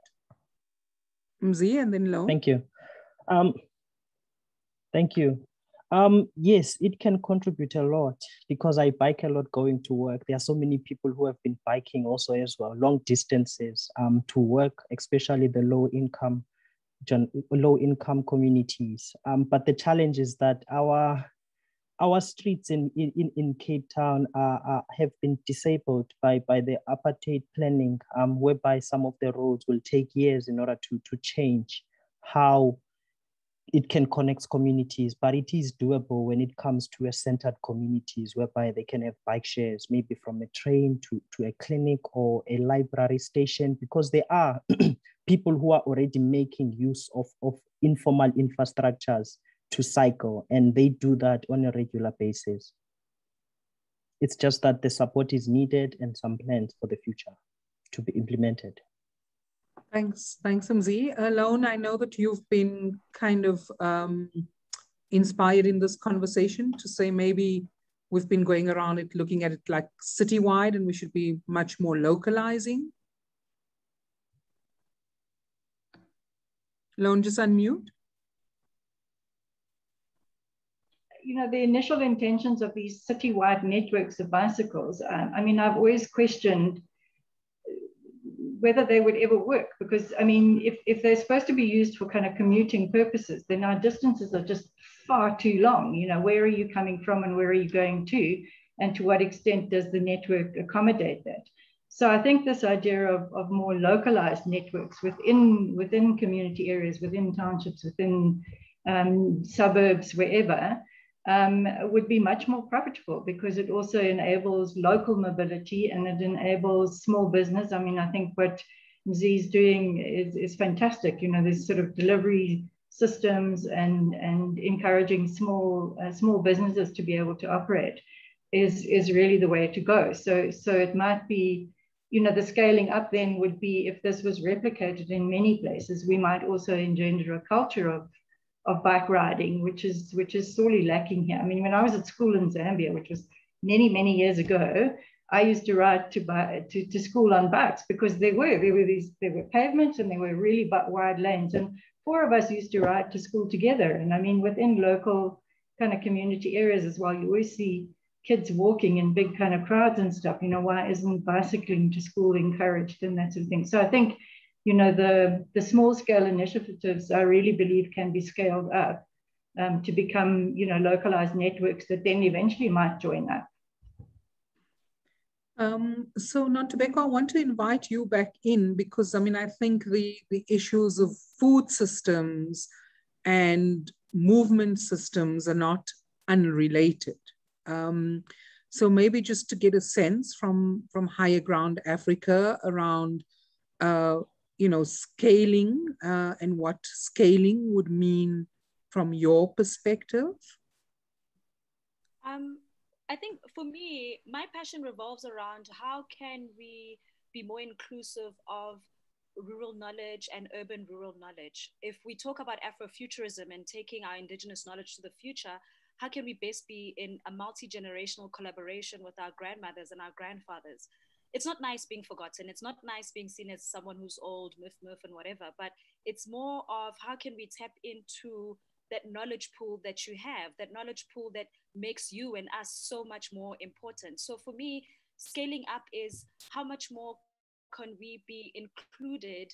Mzi and then Lone. Thank you. Thank you. Yes, it can contribute a lot because I bike a lot going to work. There are so many people who have been biking also as well, long distances to work, especially the low income communities. But the challenge is that our streets in Cape Town have been disabled by the apartheid planning, whereby some of the roads will take years in order to change. how it can connect communities, but it is doable when it comes to a centered communities whereby they can have bike shares, maybe from a train to a clinic or a library station, because there are people who are already making use of informal infrastructures to cycle, and they do that on a regular basis. It's just that the support is needed and some plans for the future to be implemented. Thanks, Mzi. Lone, I know that you've been kind of inspired in this conversation to say maybe we've been going around it, looking at it like citywide, and we should be much more localizing. Lone, just unmute. You know, the initial intentions of these citywide networks of bicycles, I mean, I've always questioned whether they would ever work, because I mean, if they're supposed to be used for kind of commuting purposes, then our distances are just far too long. You know, where are you coming from and where are you going to, and to what extent does the network accommodate that? So I think this idea of more localized networks within community areas, within townships, within suburbs, wherever, would be much more profitable, because it also enables local mobility and it enables small business. I mean, I think what Mzi is doing is fantastic. You know, there's sort of delivery systems and encouraging small businesses to be able to operate is really the way to go. So it might be, you know, the scaling up then would be, if this was replicated in many places, we might also engender a culture of bike riding, which is sorely lacking here. I mean, when I was at school in Zambia, which was many years ago, I used to ride to school on bikes, because there were pavements and there were really wide lanes, and 4 of us used to ride to school together. And I mean, within local kind of community areas as well, you always see kids walking in big kind of crowds and stuff. You know, why isn't bicycling to school encouraged and that sort of thing? So I think, you know, the small scale initiatives, I really believe, can be scaled up to become, you know, localized networks that then eventually might join up. So Nontobeko, I want to invite you back in, because I mean, I think the issues of food systems and movement systems are not unrelated. So maybe just to get a sense from Higher Ground Africa around you know, scaling and what scaling would mean from your perspective? I think for me, my passion revolves around how can we be more inclusive of rural knowledge and urban rural knowledge. If we talk about Afrofuturism and taking our indigenous knowledge to the future, how can we best be in a multi-generational collaboration with our grandmothers and our grandfathers? It's not nice being forgotten. It's not nice being seen as someone who's old, myth, and whatever, but it's more of how can we tap into that knowledge pool that you have, that knowledge pool that makes you and us so much more important. So for me, scaling up is how much more can we be included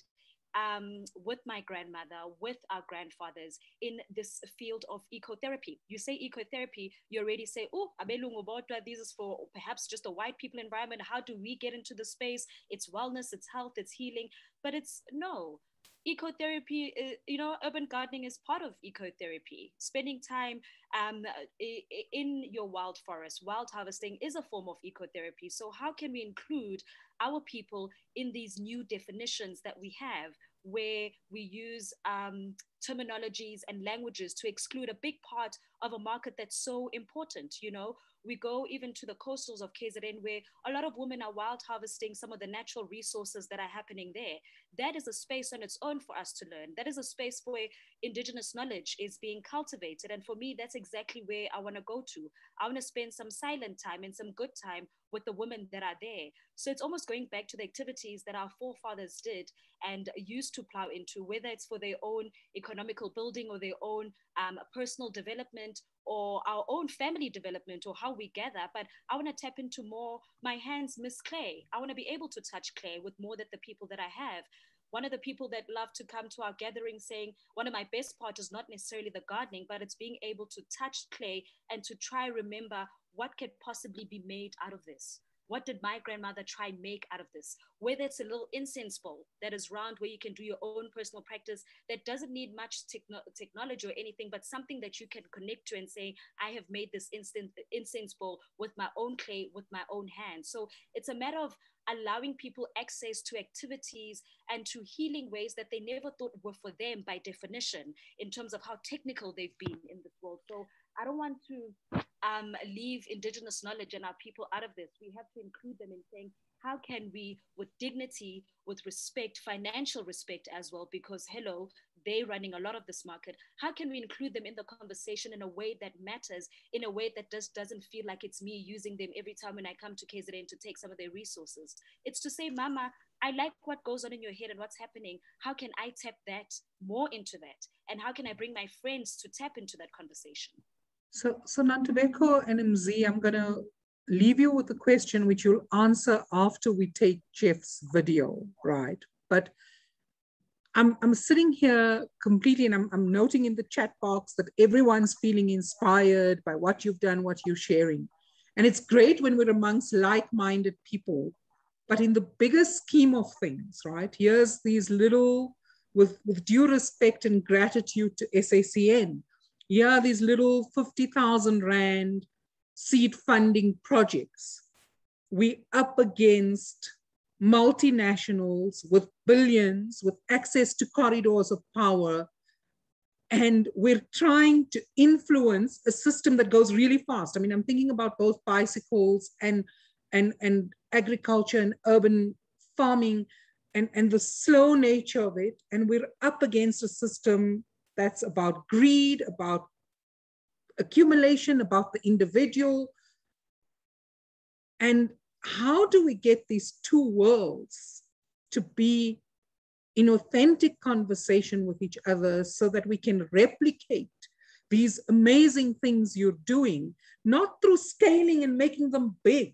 with my grandmother, with our grandfathers in this field of ecotherapy. You say ecotherapy, you already say, oh, abelungu bodwa, this is for perhaps just a white people environment. How do we get into the space? It's wellness, it's health, it's healing. But it's no. Ecotherapy, you know, urban gardening is part of ecotherapy. Spending time in your wild forest, wild harvesting is a form of ecotherapy. So how can we include our people in these new definitions that we have, where we use terminologies and languages to exclude a big part of a market that's so important? You know, we go even to the coastals of KZN, where a lot of women are wild harvesting some of the natural resources that are happening there. That is a space on its own for us to learn. That is a space where indigenous knowledge is being cultivated. And for me, that's exactly where I want to go to. I want to spend some silent time and some good time with the women that are there. So it's almost going back to the activities that our forefathers did and used to plow into, whether it's for their own economical building or their own personal development or our own family development, or how we gather. But I want to tap into more, my hands miss clay. I want to be able to touch clay with more than the people that I have. One of the people that love to come to our gathering saying, one of my best parts is not necessarily the gardening, but it's being able to touch clay and to try remember what could possibly be made out of this. what did my grandmother try and make out of this? Whether it's a little incense bowl that is round where you can do your own personal practice that doesn't need much technology or anything, but something that you can connect to and say, I have made this incense bowl with my own clay, with my own hands. So it's a matter of allowing people access to activities and to healing ways that they never thought were for them by definition, in terms of how technical they've been in this world. So I don't want to leave indigenous knowledge and our people out of this. We have to include them in saying, how can we, with dignity, with respect, financial respect as well, because hello, they're running a lot of this market. How can we include them in the conversation in a way that matters, in a way that doesn't feel like it's me using them every time when I come to KZN to take some of their resources? It's to say, Mama, I like what goes on in your head and what's happening. How can I tap that more into that? And how can I bring my friends to tap into that conversation? So Nantubeko and MZ, I'm going to leave you with a question which you'll answer after we take Geoff's video, right? But I'm sitting here completely, and I'm noting in the chat box that everyone's feeling inspired by what you've done, what you're sharing. And it's great when we're amongst like-minded people, but in the bigger scheme of things, right? Here's these little, with due respect and gratitude to SACN, here are these little 50,000 Rand seed funding projects. We up against multinationals with billions, with access to corridors of power. And we're trying to influence a system that goes really fast. I mean, I'm thinking about both bicycles and agriculture and urban farming and the slow nature of it. And we're up against a system that's about greed, about accumulation, about the individual. And how do we get these two worlds to be in authentic conversation with each other so that we can replicate these amazing things you're doing, not through scaling and making them big,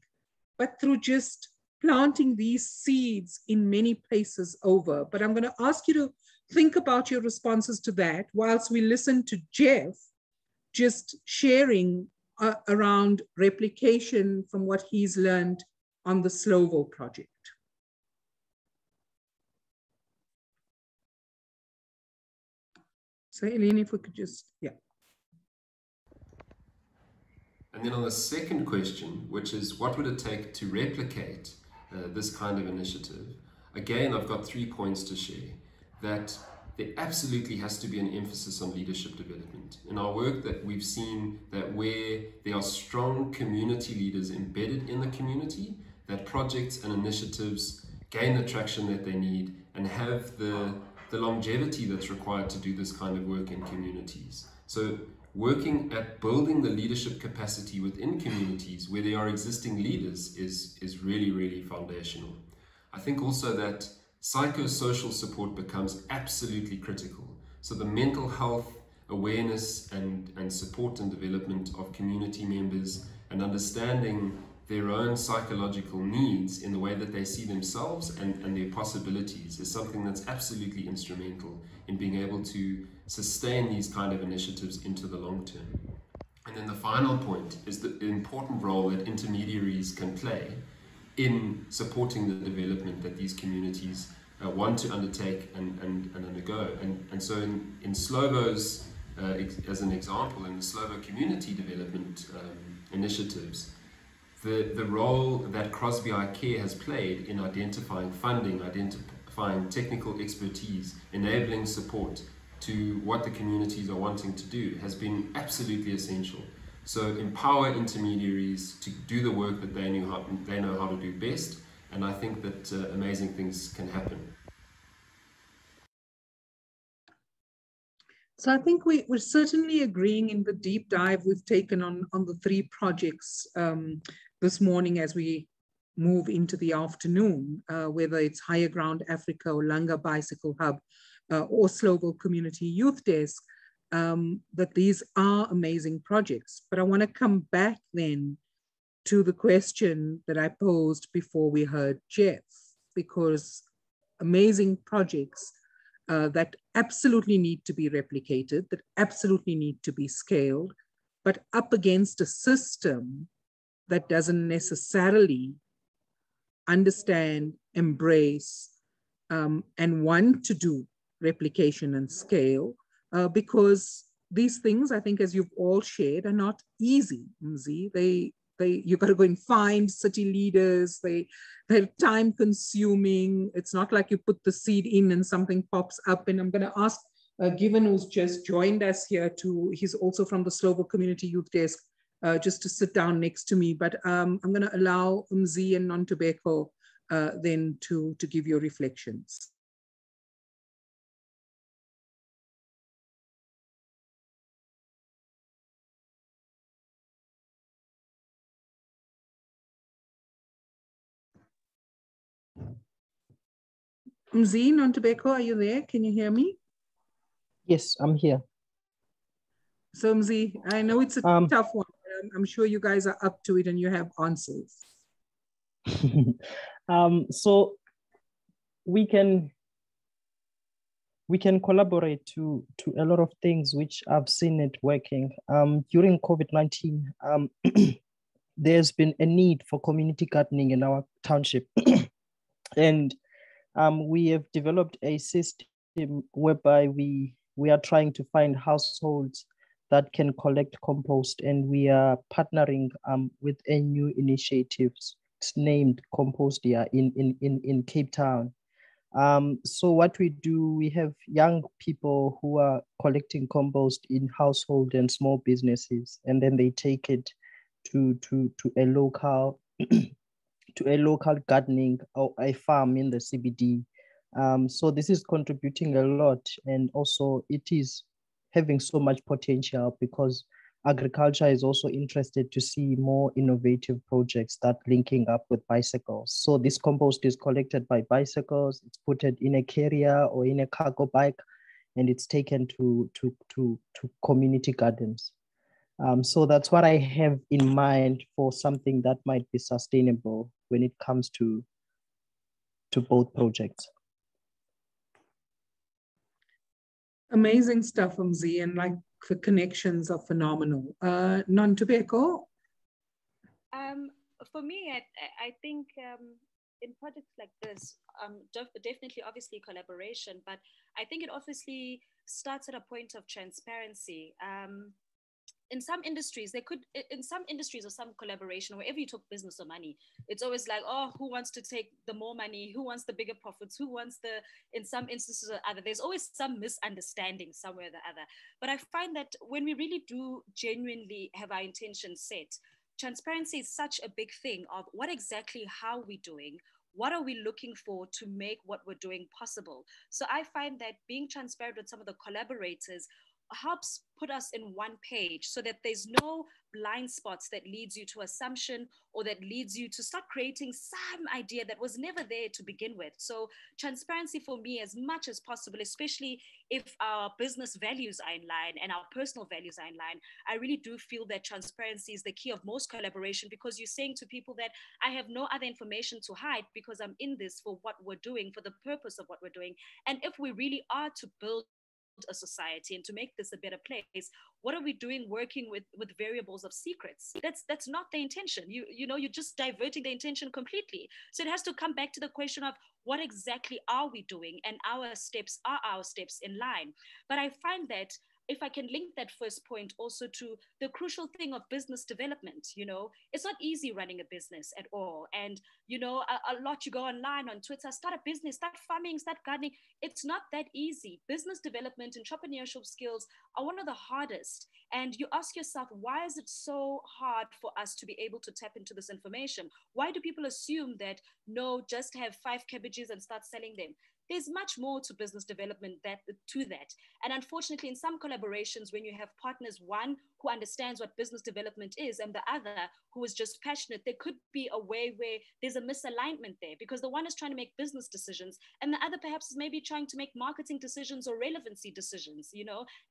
but through just planting these seeds in many places over? But I'm going to ask you to think about your responses to that whilst we listen to Geoff just sharing around replication from what he's learned on the Slovo project. So Eileen, if we could just, yeah. And then on the second question, which is what would it take to replicate this kind of initiative? Again, I've got 3 points to share. That there absolutely has to be an emphasis on leadership development. In our work, that we've seen that where there are strong community leaders embedded in the community, that projects and initiatives gain the traction that they need and have the longevity that's required to do this kind of work in communities. So working at building the leadership capacity within communities where there are existing leaders is really, really foundational. I think also that psychosocial support becomes absolutely critical. So the mental health awareness and support and development of community members and understanding their own psychological needs in the way that they see themselves and their possibilities is something that's absolutely instrumental in being able to sustain these kind of initiatives into the long term. And then the final point is the important role that intermediaries can play in supporting the development that these communities want to undertake and undergo. And so in Slovo's, as an example, in the Slovo Community Development initiatives, the role that Crosby Eye Care has played in identifying funding, identifying technical expertise, enabling support to what the communities are wanting to do has been absolutely essential. So empower intermediaries to do the work that they know how to do best, and I think that amazing things can happen. So I think we're certainly agreeing in the deep dive we've taken on the 3 projects this morning as we move into the afternoon, whether it's Higher Ground Africa or Langa Bicycle Hub or Slovo Community Youth Desk, that these are amazing projects. But I want to come back then to the question that I posed before we heard Geoff, because amazing projects that absolutely need to be replicated, that absolutely need to be scaled, but up against a system that doesn't necessarily understand, embrace, and want to do replication and scale, because these things, I think, as you've all shared, are not easy, Mzi. You got to go and find city leaders. They're time consuming. It's not like you put the seed in and something pops up. And I'm going to ask, given who's just joined us here he's also from the Slovo Community Youth Desk, just to sit down next to me. But I'm going to allow Mzi and Nontobeko then to give your reflections. Mzi, Nontobeko, are you there? Can you hear me? Yes, I'm here. So Mzi, I know it's a tough one, but I'm sure you guys are up to it and you have answers. So we can collaborate to a lot of things which I've seen it working. During COVID-19, there's been a need for community gardening in our township. And we have developed a system whereby we are trying to find households that can collect compost, and we are partnering with a new initiative. It's named Compostia in Cape Town. So what we do, we have young people who are collecting compost in household and small businesses, and then they take it to a local to a local gardening or a farm in the CBD. So this is contributing a lot, and also it is having so much potential because agriculture is also interested to see more innovative projects that linking up with bicycles. So this compost is collected by bicycles, it's put it in a carrier or in a cargo bike, and it's taken to community gardens. So that's what I have in mind for something that might be sustainable when it comes to both projects. Amazing stuff, Mzi, and like the connections are phenomenal. Nontobeko? For me, I think in projects like this, definitely, obviously, collaboration, but I think it obviously starts at a point of transparency. In some industries, or some collaboration, wherever you talk business or money, it's always like, oh, who wants to take the more money? Who wants the bigger profits? Who wants in some instances or other, there's always some misunderstanding somewhere or the other. But I find that when we really do genuinely have our intentions set, transparency is such a big thing of what exactly, how we're doing, what are we looking for to make what we're doing possible. So I find that being transparent with some of the collaborators helps put us in one page so that there's no blind spots that leads you to assumption or that leads you to start creating some idea that was never there to begin with. So transparency for me, as much as possible, especially if our business values are in line and our personal values are in line, I really do feel that transparency is the key of most collaboration, because you're saying to people that I have no other information to hide because I'm in this for what we're doing, for the purpose of what we're doing. And if we really are to build a society and to make this a better place, what are we doing working with variables of secrets? That's not the intention. You're just diverting the intention completely. So it has to come back to the question of what exactly are we doing, and our steps in line. But I find that if I can link that first point also to the crucial thing of business development, it's not easy running a business at all. And, a lot, you go online on Twitter, start a business, start farming, start gardening. It's not that easy. Business development, entrepreneurship skills are one of the hardest. And you ask yourself, why is it so hard for us to be able to tap into this information? Why do people assume that, no, just have 5 cabbages and start selling them? There's much more to business development to that. And unfortunately, in some collaborations, when you have partners, one who understands what business development is and the other who is just passionate, there could be a way where there's a misalignment there, because the one is trying to make business decisions and the other perhaps is maybe trying to make marketing decisions or relevancy decisions,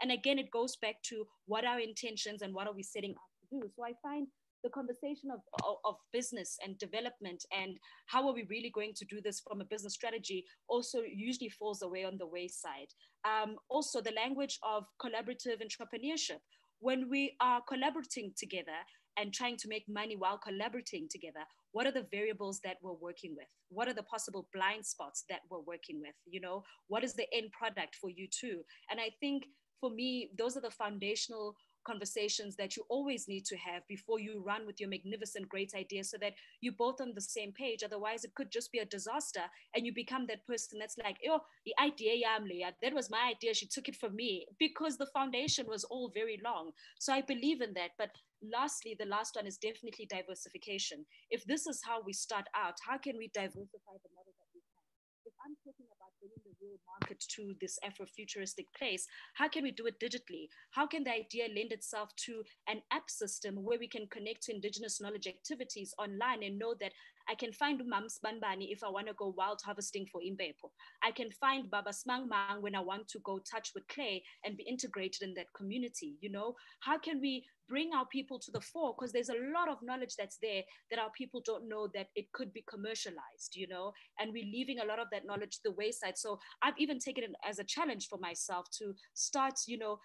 And again, it goes back to what are our intentions and what are we setting out to do. So I find the conversation of business and development and how are we really going to do this from a business strategy also usually falls away on the wayside. Also, the language of collaborative entrepreneurship. When we are collaborating together and trying to make money while collaborating together, what are the variables that we're working with? What are the possible blind spots that we're working with? You know, what is the end product for you too? And I think for me, those are the foundational conversations that you always need to have before you run with your magnificent great idea, so that you're both on the same page. Otherwise it could just be a disaster and you become that person that's like, oh, the idea, that was my idea, she took it from me, because the foundation was all very long. So I believe in that. But lastly, the last one is definitely diversification. If this is how we start out, how can we diversify the model that we have? If I'm talking about bringing the real market to this Afrofuturistic place, how can we do it digitally? How can the idea lend itself to an app system where we can connect to indigenous knowledge activities online and know that I can find Mams Banbani if I want to go wild harvesting for Imbepo. I can find Baba Smang Mang when I want to go touch with clay and be integrated in that community. You know, how can we bring our people to the fore? Because there's a lot of knowledge that's there that our people don't know that it could be commercialized, you know, and we're leaving a lot of that knowledge to the wayside. So I've even taken it as a challenge for myself to start, you know,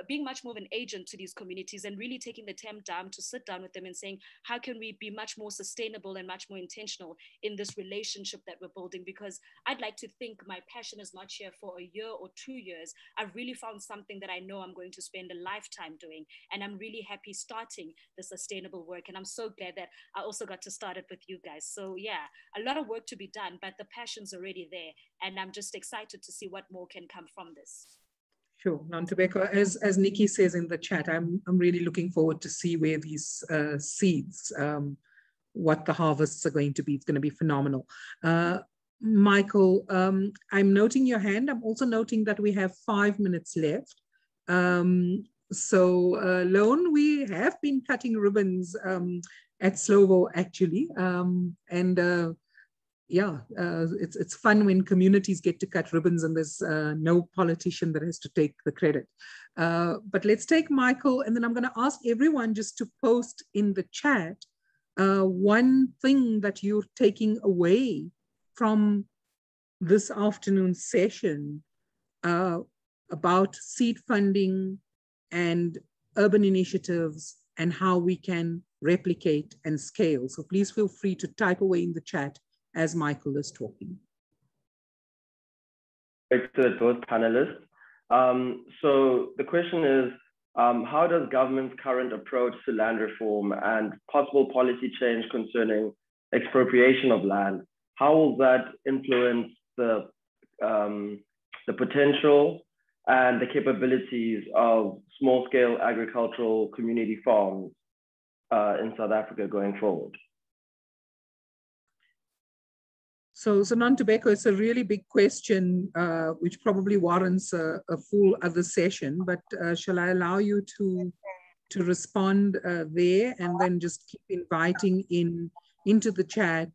being much more of an agent to these communities and really taking the time down to sit down with them and saying, how can we be much more sustainable and much more intentional in this relationship that we're building? Because I'd like to think my passion is not here for a year or 2 years. I've really found something that I know I'm going to spend a lifetime doing. And I'm really happy starting the sustainable work. And I'm so glad that I also got to start it with you guys. So yeah, a lot of work to be done, but the passion's already there. And I'm just excited to see what more can come from this. Sure, Nantobeko, as Nikki says in the chat, I'm really looking forward to see where these seeds, what the harvests are going to be. It's going to be phenomenal. Michael, I'm noting your hand. I'm also noting that we have 5 minutes left. So Lone, we have been cutting ribbons at Slovo actually. Yeah, it's fun when communities get to cut ribbons and there's no politician that has to take the credit. But let's take Michael, and then I'm going to ask everyone just to post in the chat one thing that you're taking away from this afternoon's session about seed funding and urban initiatives and how we can replicate and scale. So please feel free to type away in the chat as Michael is talking. Thanks to both panelists. So the question is, how does government's current approach to land reform and possible policy change concerning expropriation of land, how will that influence the potential and the capabilities of small-scale agricultural community farms in South Africa going forward? So Nantobeko, it's a really big question, which probably warrants a full other session, but shall I allow you to respond there, and then just keep inviting into the chat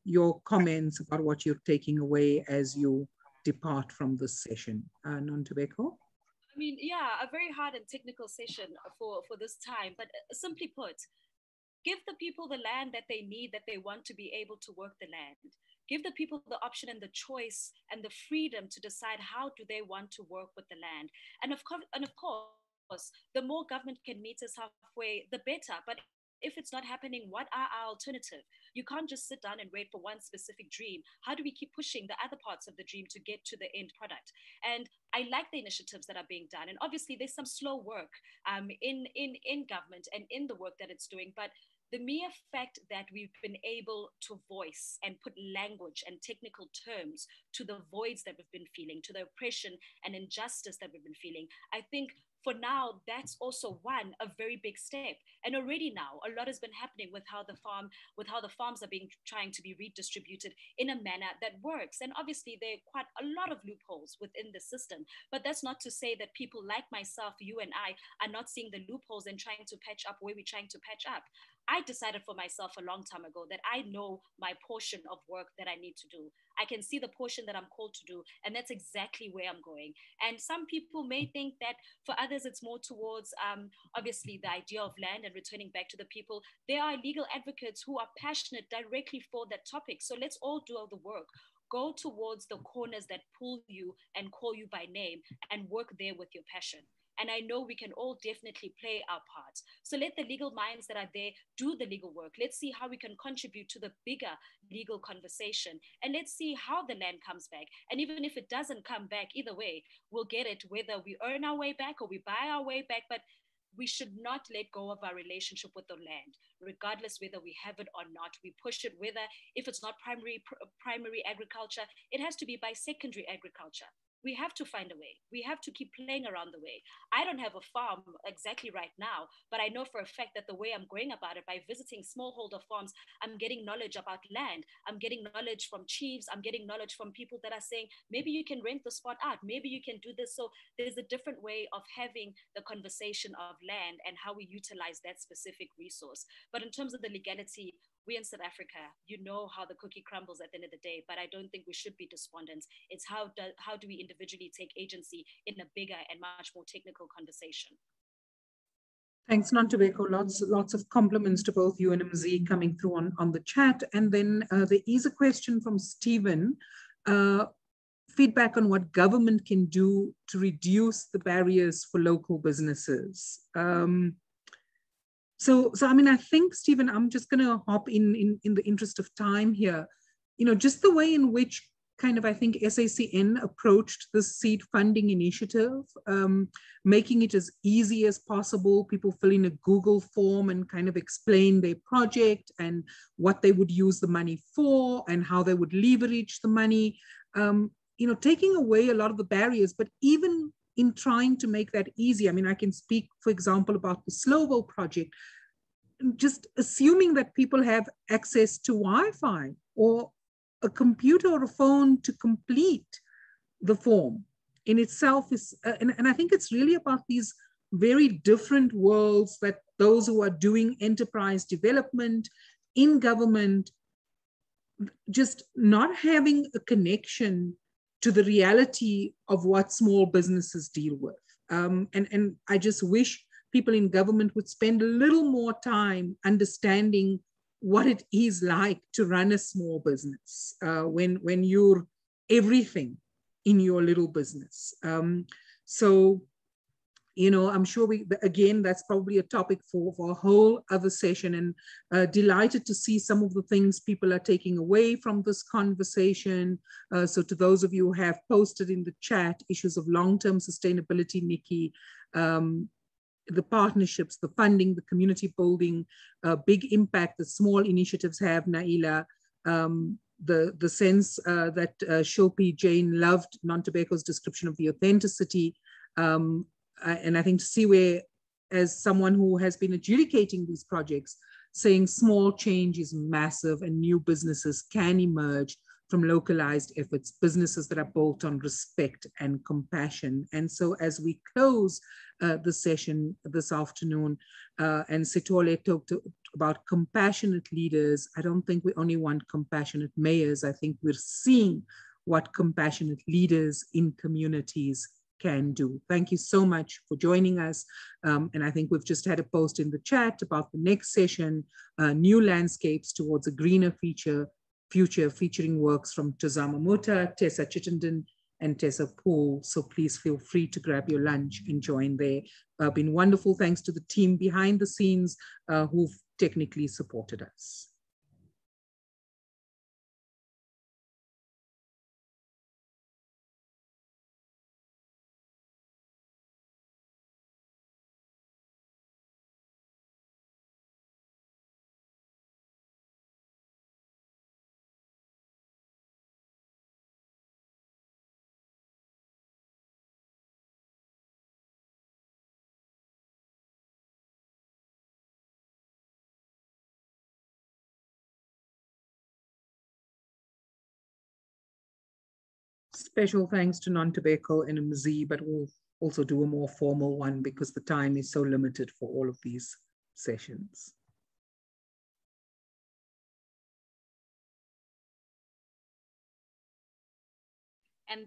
your comments about what you're taking away as you depart from this session. Nantobeko? I mean, yeah, a very hard and technical session for this time, but simply put, give the people the land that they need, that they want to be able to work the land. Give the people the option and the choice and the freedom to decide how do they want to work with the land. And of course, the more government can meet us halfway, the better. But if it's not happening, what are our alternative? You can't just sit down and wait for one specific dream. How do we keep pushing the other parts of the dream to get to the end product? And I like the initiatives that are being done. And obviously there's some slow work in government and in the work that it's doing, but the mere fact that we've been able to voice and put language and technical terms to the voids that we've been feeling, to the oppression and injustice that we've been feeling, I think for now, that's also a very big step. And already now, a lot has been happening with how the farms are trying to be redistributed in a manner that works. And obviously, there are quite a lot of loopholes within the system. But that's not to say that people like myself, you and I, are not seeing the loopholes and trying to patch up where we're trying to patch up. I decided for myself a long time ago that I know my portion of work that I need to do. I can see the portion that I'm called to do, and that's exactly where I'm going. And some people may think that for others, it's more towards, obviously, the idea of land and returning back to the people. There are legal advocates who are passionate directly for that topic. So let's all do all the work. Go towards the corners that pull you and call you by name and work there with your passion. And I know we can all definitely play our parts. So let the legal minds that are there do the legal work. Let's see how we can contribute to the bigger legal conversation. And let's see how the land comes back. And even if it doesn't come back, either way, we'll get it, whether we earn our way back or we buy our way back. But we should not let go of our relationship with the land, regardless whether we have it or not. We push it, whether if it's not primary agriculture, it has to be by secondary agriculture. We have to find a way. We have to keep playing around the way. I don't have a farm exactly right now, but I know for a fact that the way I'm going about it, by visiting smallholder farms, I'm getting knowledge about land. I'm getting knowledge from chiefs. I'm getting knowledge from people that are saying, maybe you can rent the spot out. Maybe you can do this. So there's a different way of having the conversation of land and how we utilize that specific resource. But in terms of the legality, we in South Africa, you know how the cookie crumbles at the end of the day, but I don't think we should be despondent. It's how do we individually take agency in a bigger and much more technical conversation. Thanks, Nontobeko. Lots of compliments to both you and MZ coming through on the chat. And then there is a question from Stephen, feedback on what government can do to reduce the barriers for local businesses. So I mean, I think, Stephen, I'm just going to hop in the interest of time here. You know, just the way in which kind of, I think, SACN approached the seed funding initiative, making it as easy as possible. People fill in a Google form and kind of explain their project and what they would use the money for and how they would leverage the money, you know, taking away a lot of the barriers. But even in trying to make that easy, I mean, I can speak, for example, about the Slovo project, just assuming that people have access to Wi-Fi or a computer or a phone to complete the form in itself is, and I think it's really about these very different worlds that those who are doing enterprise development in government, just not having a connection to the reality of what small businesses deal with. And I just wish people in government would spend a little more time understanding what it is like to run a small business when you're everything in your little business. So, you know, I'm sure again, that's probably a topic for a whole other session, and delighted to see some of the things people are taking away from this conversation. So to those of you who have posted in the chat issues of long-term sustainability, Nikki, the partnerships, the funding, the community building, big impact that small initiatives have, Naila, the sense that Shopi Jane loved Nontobeko's description of the authenticity. And I think to see where, as someone who has been adjudicating these projects, saying small change is massive and new businesses can emerge from localized efforts, businesses that are built on respect and compassion. And so as we close the session this afternoon, and Sithole talked about compassionate leaders, I don't think we only want compassionate mayors. I think we're seeing what compassionate leaders in communities can do. Thank you so much for joining us. And I think we've just had a post in the chat about the next session, New Landscapes Towards a Greener Future, featuring works from Tazama Muta, Tessa Chittenden, and Tessa Poole. So please feel free to grab your lunch and join there. Been wonderful. Thanks to the team behind the scenes who've technically supported us. Special thanks to Nontobeko and MZ, but we'll also do a more formal one because the time is so limited for all of these sessions. And